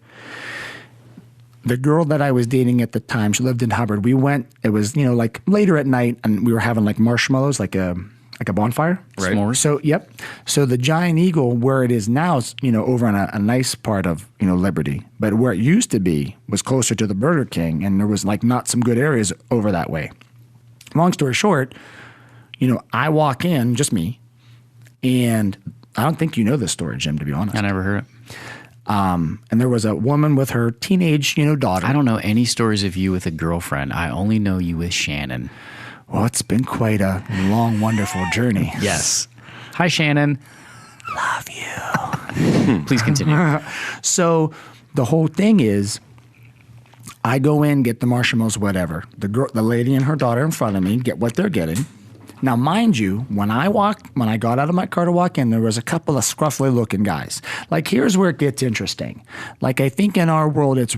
The girl that I was dating at the time, she lived in Hubbard. We went, it was, like later at night, and we were having like marshmallows, like a bonfire. Right. S'mores. So, yep. So the Giant Eagle, where it is now, is, over on a nice part of, Liberty. But where it used to be was closer to the Burger King, and there was like not some good areas over that way. Long story short, I walk in, just me, and I don't think you know this story, Jim, to be honest. I never heard it. And there was a woman with her teenage, daughter. I don't know any stories of you with a girlfriend. I only know you with Shannon. Well, it's been quite a long, wonderful journey. Yes. Hi, Shannon. Love you. Please continue. So the whole thing is, I go in, get the marshmallows, whatever. The lady and her daughter in front of me get what they're getting. Now, mind you, when I got out of my car to walk in, there was a couple of scruffy looking guys. Like, here's where it gets interesting. Like, I think in our world, it's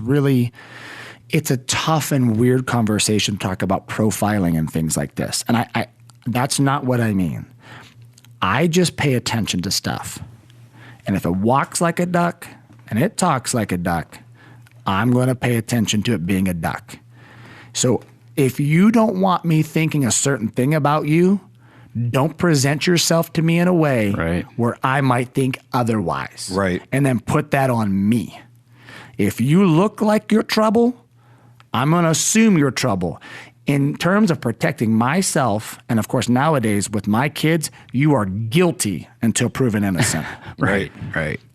a tough and weird conversation to talk about profiling and things like this. And I that's not what I mean. I just pay attention to stuff. And if it walks like a duck and it talks like a duck, I'm going to pay attention to it being a duck. So if you don't want me thinking a certain thing about you, don't present yourself to me in a way where I might think otherwise. Right. And then put that on me. If you look like you're trouble, I'm going to assume you're trouble. In terms of protecting myself, and of course nowadays with my kids, you are guilty until proven innocent. Right.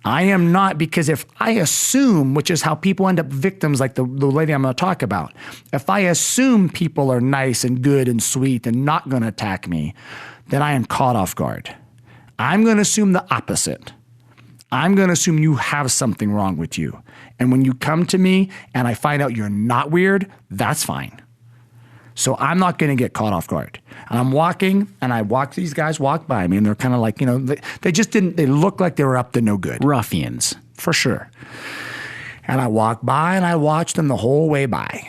I am not, because if I assume, which is how people end up victims like the lady I'm going to talk about, if I assume people are nice and good and sweet and not going to attack me, then I am caught off guard. I'm going to assume the opposite. I'm going to assume you have something wrong with you. And when you come to me and I find out you're not weird, that's fine. So I'm not going to get caught off guard. And I'm walking, and these guys walk by me, and they're kind of like, they look like they were up to no good. Ruffians. For sure. And I walked by, and I watched them the whole way by.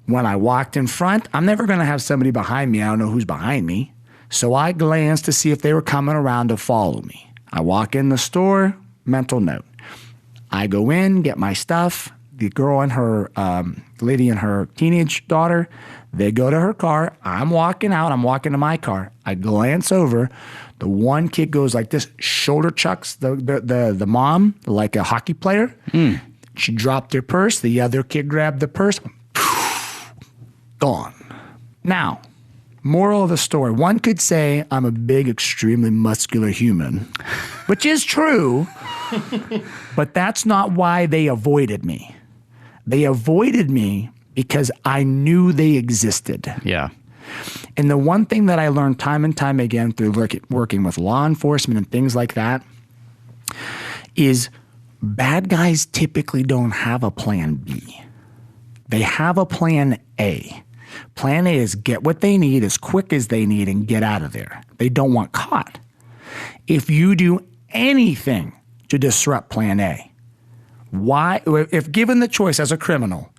When I walked in front, I'm never going to have somebody behind me. I don't know who's behind me. So I glanced to see if they were coming around to follow me. I walk in the store, mental note. I go in, get my stuff. The girl and her lady and her teenage daughter, they go to her car. I'm walking out. I'm walking to my car. I glance over. The one kid goes like this, shoulder chucks the mom like a hockey player. She dropped her purse. The other kid grabbed the purse. Gone. Now, moral of the story. One could say I'm a big, extremely muscular human, which is true, but that's not why they avoided me. They avoided me because I knew they existed. Yeah. And the one thing that I learned time and time again through working with law enforcement and things like that is bad guys typically don't have a plan B. They have a plan A. Plan A is get what they need as quick as they need and get out of there. They don't want caught. If you do anything to disrupt plan A, why, if given the choice as a criminal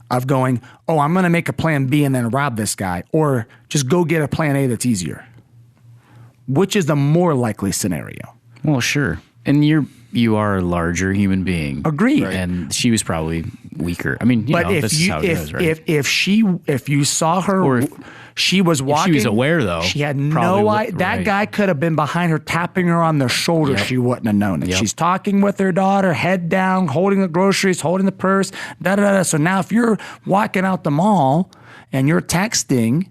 of going, oh, I'm going to make a plan B and then rob this guy, or just go get a plan A that's easier, which is the more likely scenario? Well, sure. And you are a larger human being. Agreed. Right. And she was probably weaker. I mean, this is how it goes, right? If you saw her, Or she was walking. She was aware, though. She had no idea. That guy could have been behind her, tapping her on the shoulder. Yep. She wouldn't have known it. Yep. She's talking with her daughter, head down, holding the groceries, holding the purse, da-da-da. So now if you're walking out the mall and you're texting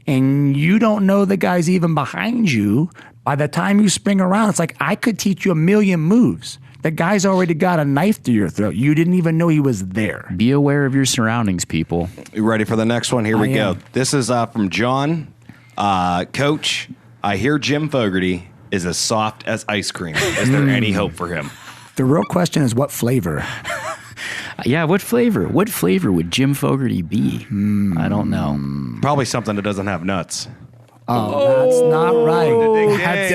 and you don't know the guy's even behind you, by the time you spring around, it's like I could teach you a million moves. The guy's already got a knife through your throat. You didn't even know he was there. Be aware of your surroundings, people. You ready for the next one? Here we go. This is from John. Coach, I hear Jim Fogarty is as soft as ice cream. Is there any hope for him? The real question is what flavor? Yeah, what flavor? What flavor would Jim Fogarty be? I don't know. Probably something that doesn't have nuts. Oh, that's not right. That's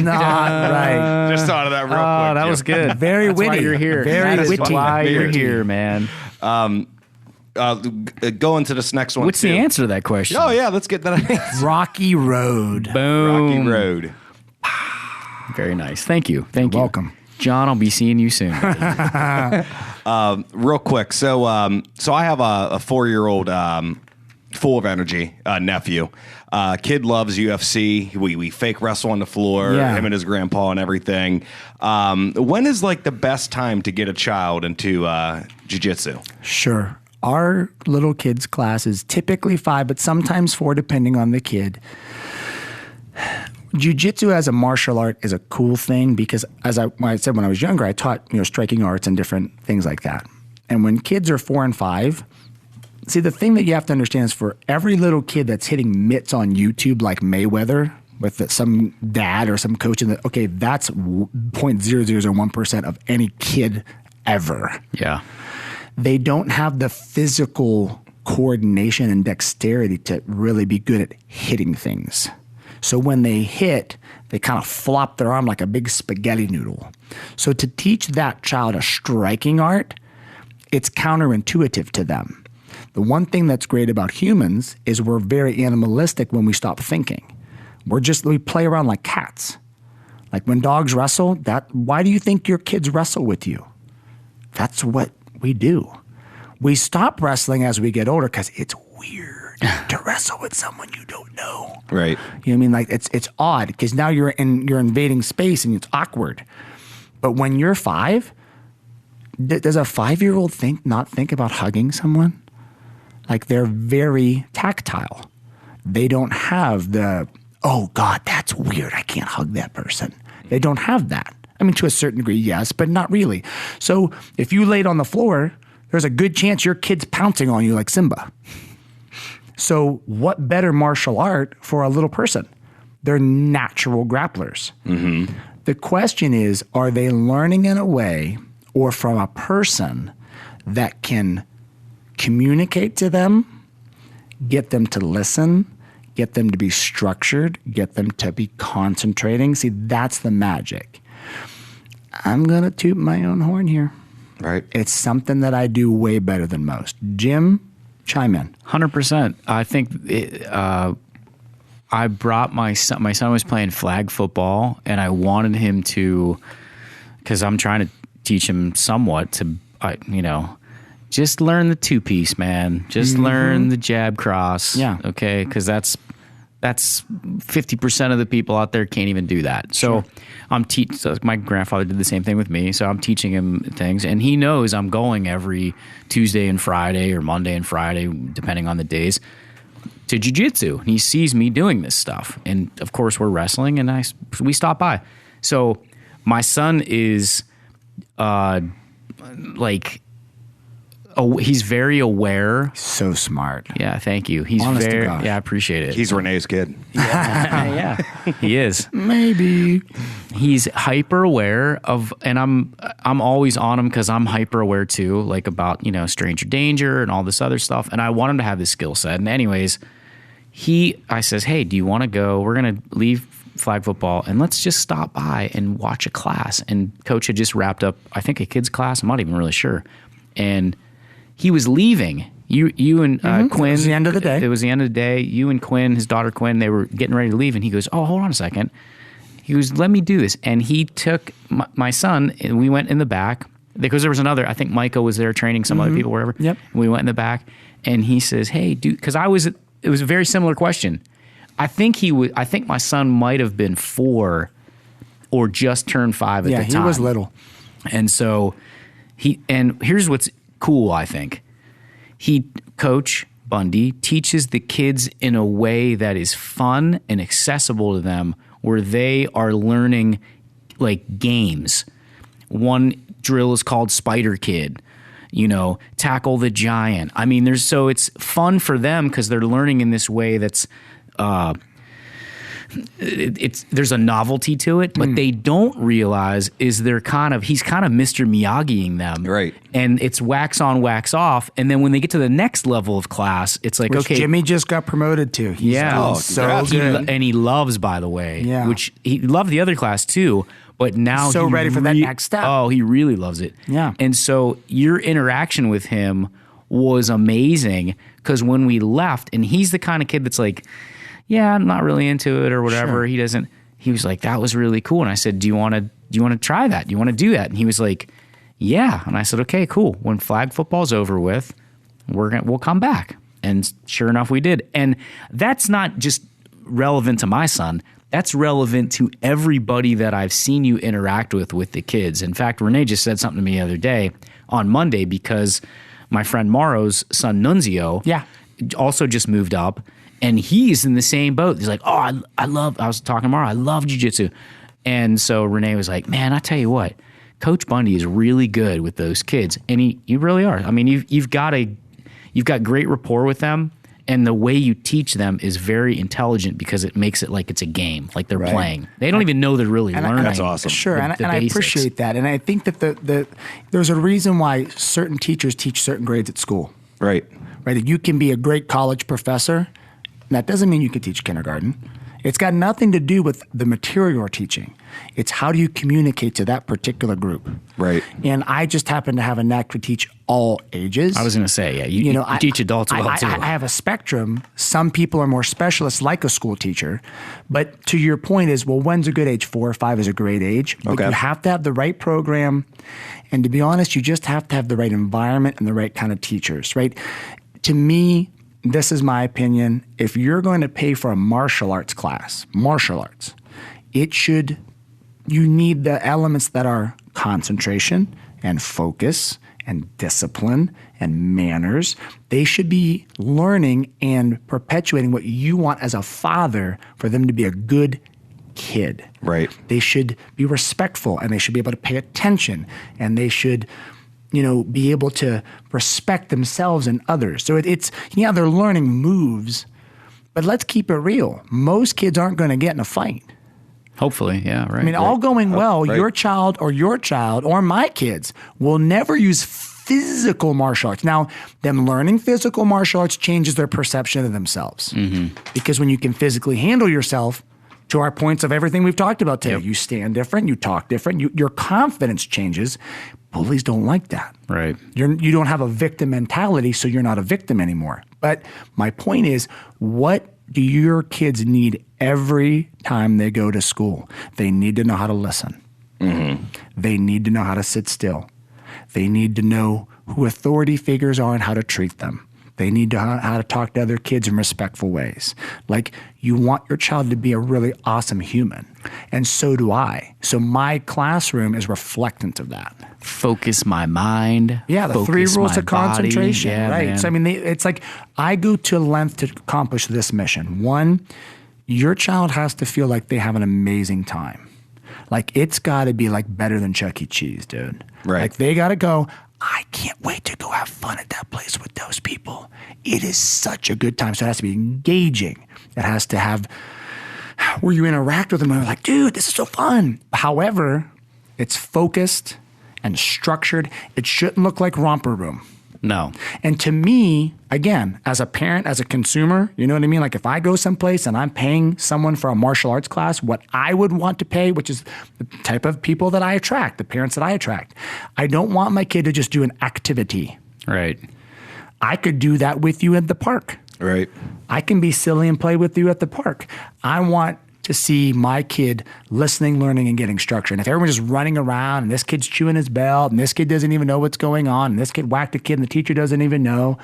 not right. Just thought of that real quick. Oh, that was good. Very That's witty. Why you're here. Very witty. Why you're here, man. Go into this next one. What's the answer to that question? Oh, yeah, let's get that. Rocky Road. Boom. Rocky Road. Very nice. Thank you. Thank you. Welcome. John, I'll be seeing you soon. Real quick. So I have a 4-year-old full of energy nephew. Kid loves UFC. We fake wrestle on the floor, him and his grandpa and everything. When is like the best time to get a child into jiu-jitsu? Sure. Our little kids' class is typically 5, but sometimes 4, depending on the kid. Jiu-jitsu as a martial art is a cool thing because, when I said when I was younger, I taught striking arts and different things like that. And when kids are 4 and 5, see, the thing that you have to understand is for every little kid that's hitting mitts on YouTube like Mayweather with some dad or some coach, that's 0.0001% of any kid ever. Yeah. They don't have the physical coordination and dexterity to really be good at hitting things. So when they hit, they kind of flop their arm like a big spaghetti noodle. So to teach that child a striking art, it's counterintuitive to them. The one thing that's great about humans is we're very animalistic when we stop thinking. We play around like cats. Like when dogs wrestle, why do you think your kids wrestle with you? That's what we do. We stop wrestling as we get older because it's weird to wrestle with someone you don't know. Right. You know what I mean? Like it's odd because now you're invading space and it's awkward. But when you're 5, does a 5-year-old not think about hugging someone? Like they're very tactile. They don't have the, oh God, that's weird, I can't hug that person. They don't have that. I mean, to a certain degree, yes, but not really. So if you laid on the floor, there's a good chance your kid's pouncing on you like Simba. So what better martial art for a little person? They're natural grapplers. Mm-hmm. The question is, are they learning in a way or from a person that can communicate to them, get them to listen, get them to be structured, get them to be concentrating? See, that's the magic. I'm going to toot my own horn here. Right. It's something that I do way better than most. Jim, chime in. 100%. I think I brought my son. My son was playing flag football, and I wanted him to, because I'm trying to teach him somewhat to, just learn the 2-piece, man. Just learn the jab cross. Yeah. Okay. Because that's 50% of the people out there can't even do that. So I'm teaching. So my grandfather did the same thing with me. So I'm teaching him things, and he knows I'm going every Tuesday and Friday or Monday and Friday, depending on the days, to jiu-jitsu. And he sees me doing this stuff, and of course we're wrestling, and we stop by. So my son is he's very aware. So smart. Yeah, thank you. He's Honest to very. gosh. Yeah, I appreciate it. He's Renee's kid. Yeah, he is. Maybe. He's hyper aware of, and I'm always on him because I'm hyper aware too, like about stranger danger and all this other stuff. And I want him to have this skill set. And anyways, I says, hey, do you want to go? We're gonna leave flag football and let's just stop by and watch a class. And coach had just wrapped up, I think, a kid's class. I'm not even really sure. And he was leaving. You and Quinn. It was the end of the day. It was the end of the day. You and Quinn, his daughter Quinn, they were getting ready to leave. And he goes, oh, hold on a second. He goes, let me do this. And he took my son, and we went in the back. Because there was another, I think Micah was there training some other people, whatever. Yep. And we went in the back. And he says, hey, dude, because it was a very similar question. I think my son might have been 4 or just turned 5 at the time. Yeah, he was little. And so and here's what's cool, I think. Coach Bundy teaches the kids in a way that is fun and accessible to them, where they are learning like games. One drill is called Spider Kid, tackle the giant. I mean, so it's fun for them because they're learning in this way that's there's a novelty to it, but they don't realize is he's kind of Mr. Miyagiing them. Right. And it's wax on, wax off. And then when they get to the next level of class, it's like, Which okay. Jimmy just got promoted to. He's Yeah. so good. And he loves, by the way, Yeah. which he loved the other class too, but now So ready for that next step. Oh, he really loves it. Yeah. And so your interaction with him was amazing because when we left, and he's the kind of kid that's like, yeah, I'm not really into it or whatever. Sure. He was like, that was really cool. And I said, do you want to try that? Do you want to do that? And he was like, yeah. And I said, okay, cool. When flag football's over with, we'll come back. And sure enough, we did. And that's not just relevant to my son. That's relevant to everybody that I've seen you interact with the kids. In fact, Renee just said something to me the other day on Monday because my friend Mauro's son Nunzio also just moved up. And he's in the same boat. He's like, oh, I was talking to Mauro, I love jiu-jitsu. And so Renee was like, man, I tell you what, Coach Bundy is really good with those kids. And you really are. I mean, you've got great rapport with them. And the way you teach them is very intelligent because it makes it like it's a game, like they're playing. They don't even know they're really learning. That's awesome. Sure, and I appreciate that. And I think that there's a reason why certain teachers teach certain grades at school. Right. Right. You can be a great college professor. That doesn't mean you can teach kindergarten. It's got nothing to do with the material you're teaching. It's how do you communicate to that particular group. Right. And I just happen to have a knack to teach all ages. I was going to say, yeah, you teach adults well too. I have a spectrum. Some people are more specialists like a school teacher. But to your point is, well, when's a good age? 4 or 5 is a great age. But Okay. you have to have the right program. And to be honest, you just have to have the right environment and the right kind of teachers, right? To me, this is my opinion. If you're going to pay for a martial arts class, you need the elements that are concentration and focus and discipline and manners. They should be learning and perpetuating what you want as a father for them to be a good kid. Right. They should be respectful and they should be able to pay attention and they should, be able to respect themselves and others. So they're learning moves, but let's keep it real. Most kids aren't going to get in a fight. Hopefully, yeah, right. I mean, all going well, right. your child or my kids will never use physical martial arts. Now, them learning physical martial arts changes their perception of themselves. Mm-hmm. Because when you can physically handle yourself, to our points of everything we've talked about today, you stand different, you talk different, your confidence changes. Bullies don't like that. Right. You don't have a victim mentality, so you're not a victim anymore. But my point is, what do your kids need every time they go to school? They need to know how to listen. Mm-hmm. They need to know how to sit still. They need to know who authority figures are and how to treat them. They need to know how to talk to other kids in respectful ways. Like, you want your child to be a really awesome human. And so do I. So my classroom is reflectant of that. Focus my mind. Yeah, the 3 rules of concentration. Yeah, right. Man. So, I mean, it's like I go to length to accomplish this mission. 1, your child has to feel like they have an amazing time. Like, it's got to be like better than Chuck E. Cheese, dude. Right. Like, they got to go, I can't wait to go have fun at that place with those people. It is such a good time. So it has to be engaging. It has to have where you interact with them and you're like, dude, this is so fun. However, it's focused and structured. It shouldn't look like Romper Room. No. And to me, again, as a parent, as a consumer, you know what I mean? Like, if I go someplace and I'm paying someone for a martial arts class, what I would want to pay, which is the type of people that I attract, the parents that I attract, I don't want my kid to just do an activity. Right. I could do that with you at the park. Right. I can be silly and play with you at the park. I want to see my kid listening, learning, and getting structure. And if everyone's just running around and this kid's chewing his belt and this kid doesn't even know what's going on and this kid whacked a kid and the teacher doesn't even know,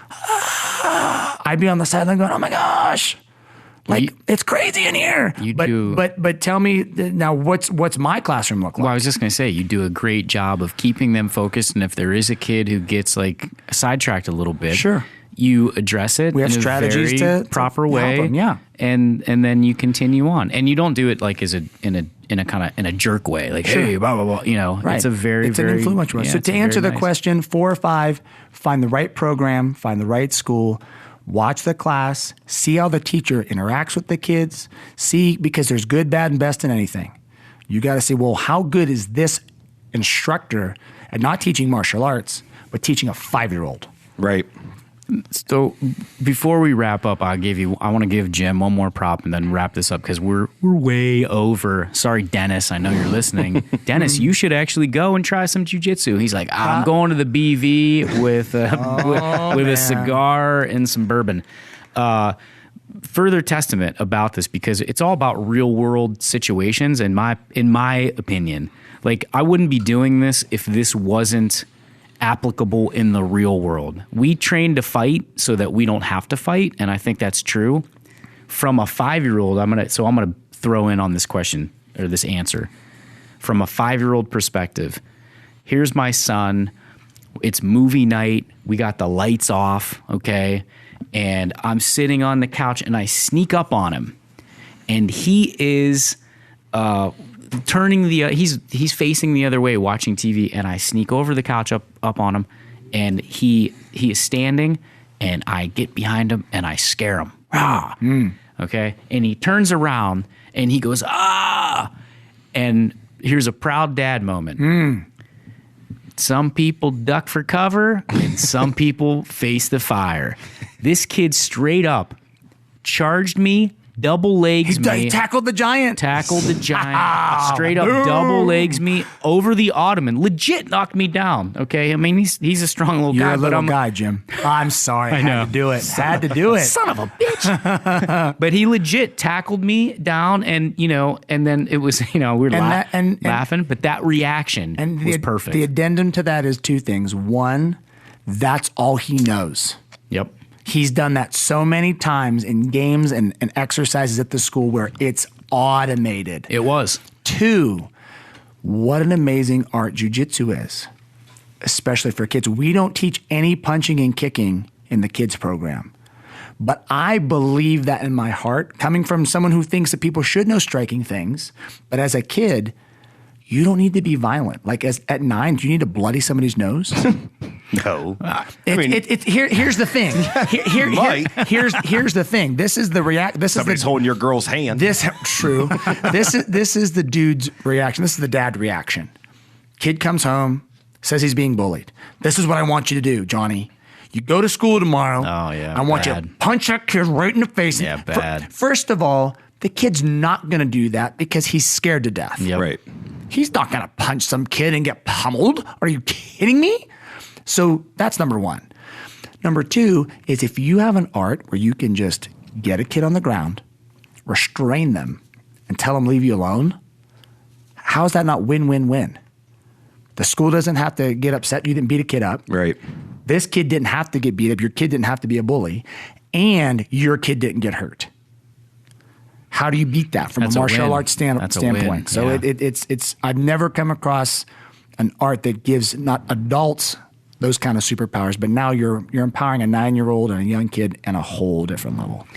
I'd be on the sideline going, oh my gosh, like, it's crazy in here. But tell me now, what's my classroom look like? Well, I was just going to say, you do a great job of keeping them focused. And if there is a kid who gets like sidetracked a little bit, sure, you address it. We have in strategies a very to proper help way, them, yeah. And then you continue on, and you don't do it like in a jerk way, like, sure, hey, blah blah blah. Right. It's an influential way. So to answer the question, 4 or 5, find the right program, find the right school, watch the class, see how the teacher interacts with the kids, because there's good, bad, and best in anything. You got to see, well, how good is this instructor at not teaching martial arts, but teaching a 5-year-old? Right. So before we wrap up, I want to give Jim one more prop and then wrap this up because we're way over. Sorry, Dennis, I know you're listening. Dennis, you should actually go and try some jiu-jitsu. He's like, I'm going to the BV with a cigar and some bourbon. Further testament about this, because it's all about real world situations. In my opinion, like, I wouldn't be doing this if this wasn't applicable in the real world. We train to fight so that we don't have to fight, and I think that's true. From a 5-year-old, I'm gonna throw in on this question or this answer. From a 5-year-old perspective, here's my son. It's movie night. We got the lights off, okay? And I'm sitting on the couch and I sneak up on him, and he is he's facing the other way watching TV, and I sneak over the couch up on him, and he is standing, and I get behind him and I scare him. Okay? And he turns around and he goes, ah! And here's a proud dad moment. Some people duck for cover and some people face the fire. This kid straight up charged me double legs me. He tackled the giant. Tackled the giant. Straight up double legs me over the ottoman. Legit knocked me down. Okay, I mean he's a strong little You're guy. a little but guy, Jim. I'm sorry. I know. had to do it. Had to do it. Son of a bitch. But he legit tackled me down, and then it was we were laughing, but that reaction was perfect. The addendum to that is two things. One, that's all he knows. Yep. He's done that so many times in games and exercises at the school where it's automated. It was. Two, what an amazing art jiu-jitsu is, especially for kids. We don't teach any punching and kicking in the kids program. But I believe that in my heart, coming from someone who thinks that people should know striking things. But as a kid, you don't need to be violent. Like at 9, do you need to bloody somebody's nose? No. Here's the thing. Here's the thing. This is the Somebody's holding your girl's hand. True. This is the dude's reaction. This is the dad reaction. Kid comes home, says he's being bullied. This is what I want you to do, Johnny. You go to school tomorrow. Oh, yeah. I want you to punch that kid right in the face. Yeah, bad. First of all, the kid's not going to do that because he's scared to death. Yep. Right. He's not going to punch some kid and get pummeled. Are you kidding me? So that's number one. Number two is if you have an art where you can just get a kid on the ground, restrain them, and tell them leave you alone, how is that not win-win-win? The school doesn't have to get upset you didn't beat a kid up. Right. This kid didn't have to get beat up. Your kid didn't have to be a bully. And your kid didn't get hurt. How do you beat that from a martial arts standpoint? So yeah. it's I've never come across an art that gives not adults those kind of superpowers, but now you're empowering a 9-year-old and a young kid in a whole different level.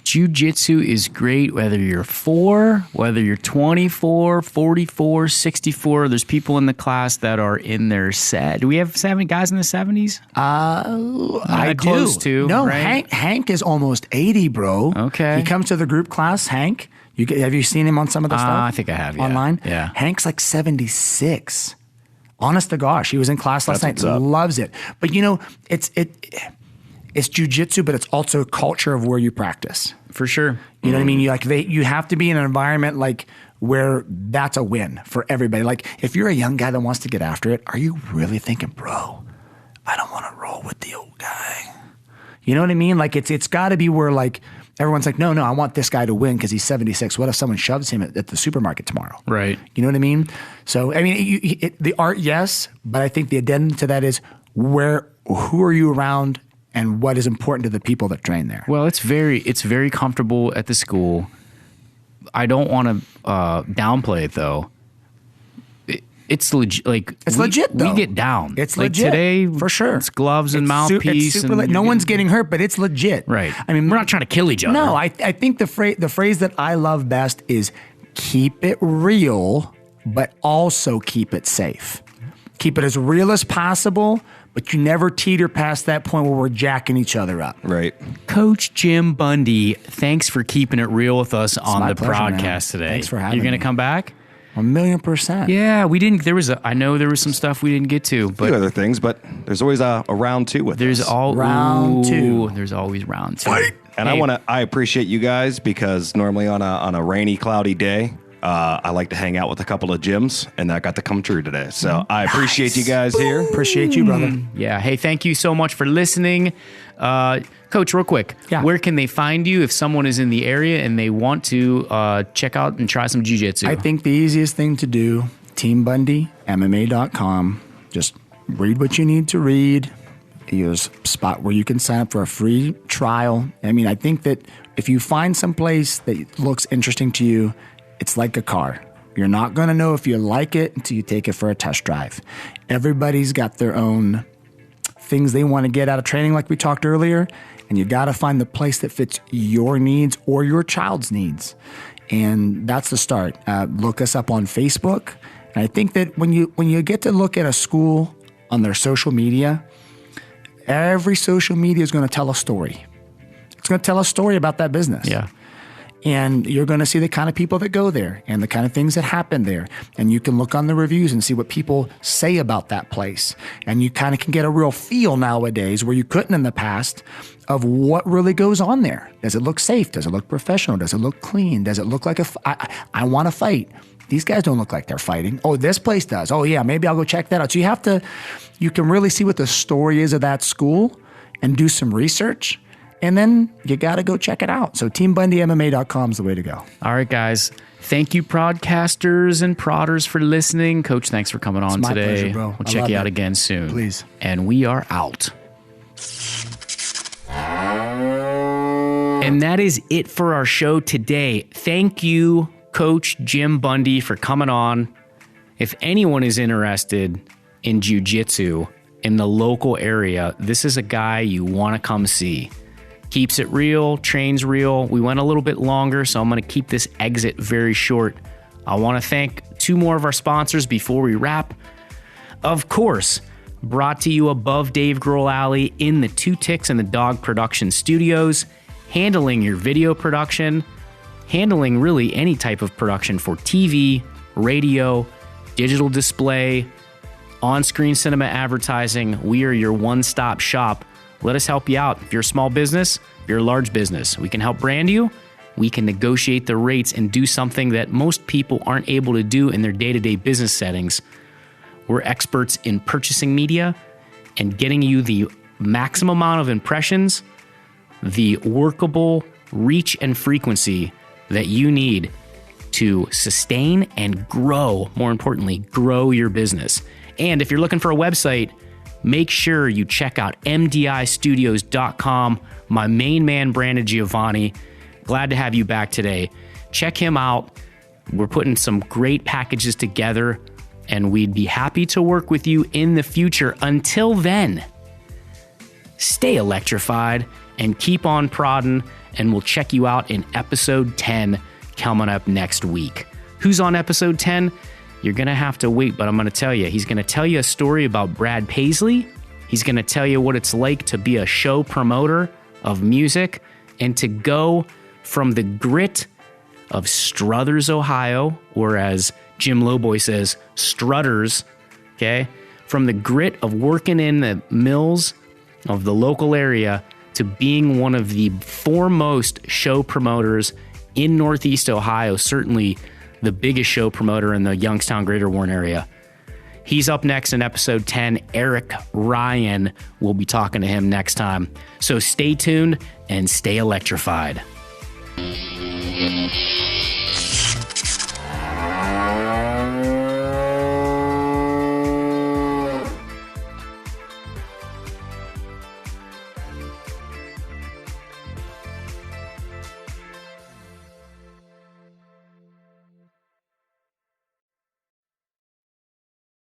Jiu-jitsu is great whether you're 4, whether you're 24, 44, 64. There's people in the class that are in their Do we have 7 guys in the 70s? I close do. to. No, right? Hank is almost 80, bro. Okay. He comes to the group class, Hank. Have you seen him on some of the stuff? I think I have, yeah. Online? Yeah. Hank's like 76. Honest to gosh, he was in class last night. what's up. Loves it. But it's jiu-jitsu, but it's also a culture of where you practice. For sure. You know what I mean? You have to be in an environment like where that's a win for everybody. Like if you're a young guy that wants to get after it, are you really thinking, bro, I don't want to roll with the old guy? You know what I mean? Like it's got to be where like everyone's like, no, I want this guy to win because he's 76. What if someone shoves him at the supermarket tomorrow? Right. You know what I mean? So I mean, the art, yes, but I think the addendum to that is who are you around? And what is important to the people that train there? Well, it's very comfortable at the school. I don't want to downplay it though. It's legit. Like it's legit. Though. We get down. It's like legit today for sure. It's gloves and mouthpiece. No one's getting hurt, but it's legit. Right. I mean, we're not trying to kill each other. No, I think the phrase that I love best is keep it real, but also keep it safe. Keep it as real as possible, but you never teeter past that point where we're jacking each other up. Right. Coach Jim Bundy, thanks for keeping it real with us on the pleasure, broadcast man. today. Thanks for having You're going me. to come back? 1,000,000%. Yeah, we didn't. I know there was some stuff we didn't get to, A few but other things, but there's always a round 2 with there's this. Round 2. There's always round 2. And I appreciate you guys because normally on a rainy, cloudy day, I like to hang out with a couple of gyms, and that got to come true today. So I appreciate you guys here. Appreciate you, brother. Yeah. Hey, thank you so much for listening. Coach, real quick, Yeah. where can they find you if someone is in the area and they want to check out and try some jiu-jitsu? I think the easiest thing to do, teambundymma.com. Just read what you need to read. There's a spot where you can sign up for a free trial. I mean, I think that if you find some place that looks interesting to you, it's like a car. You're not going to know if you like it until you take it for a test drive. Everybody's got their own things they want to get out of training, like we talked earlier, and you got to find the place that fits your needs or your child's needs. And that's the start. Look us up on Facebook. And I think that when you get to look at a school on their social media, every social media is going to tell a story. It's going to tell a story about that business. Yeah. And you're going to see the kind of people that go there and the kind of things that happen there. And you can look on the reviews and see what people say about that place. And you kind of can get a real feel nowadays where you couldn't in the past of what really goes on there. Does it look safe? Does it look professional? Does it look clean? Does it look like I want to fight? These guys don't look like they're fighting. Oh, this place does. Oh yeah, maybe I'll go check that out. So you can really see what the story is of that school and do some research. And then you got to go check it out. So teambundymma.com is the way to go. All right, guys. Thank you, prodcasters and prodders, for listening. Coach, thanks for coming on today. Pleasure, bro. We'll check you out again soon. Please. And we are out. And that is it for our show today. Thank you, Coach Jim Bundy, for coming on. If anyone is interested in jiu-jitsu in the local area, this is a guy you want to come see. Keeps it real, trains real. We went a little bit longer, so I'm going to keep this exit very short. I want to thank two more of our sponsors before we wrap. Of course, brought to you above Dave Grohl Alley in the Two Ticks and the Dog Production Studios, handling your video production, handling really any type of production for TV, radio, digital display, on-screen cinema advertising. We are your one-stop shop. Let us help you out. If you're a small business, if you're a large business, we can help brand you. We can negotiate the rates and do something that most people aren't able to do in their day-to-day business settings. We're experts in purchasing media and getting you the maximum amount of impressions, the workable reach and frequency that you need to sustain and grow, more importantly, grow your business. And if you're looking for a website, make sure you check out mdistudios.com. My main man, Brandon Giovanni. Glad to have you back today. Check him out. We're putting some great packages together, and we'd be happy to work with you in the future. Until then, stay electrified and keep on prodding, and we'll check you out in episode 10 coming up next week. Who's on episode 10? You're going to have to wait, but I'm going to tell you. He's going to tell you a story about Brad Paisley. He's going to tell you what it's like to be a show promoter of music and to go from the grit of Struthers, Ohio, or as Jim Lowboy says, Strutters, okay? From the grit of working in the mills of the local area to being one of the foremost show promoters in Northeast Ohio, certainly the biggest show promoter in the Youngstown Greater Warren area. He's up next in episode 10. Eric Ryan will be talking to him next time. So stay tuned and stay electrified.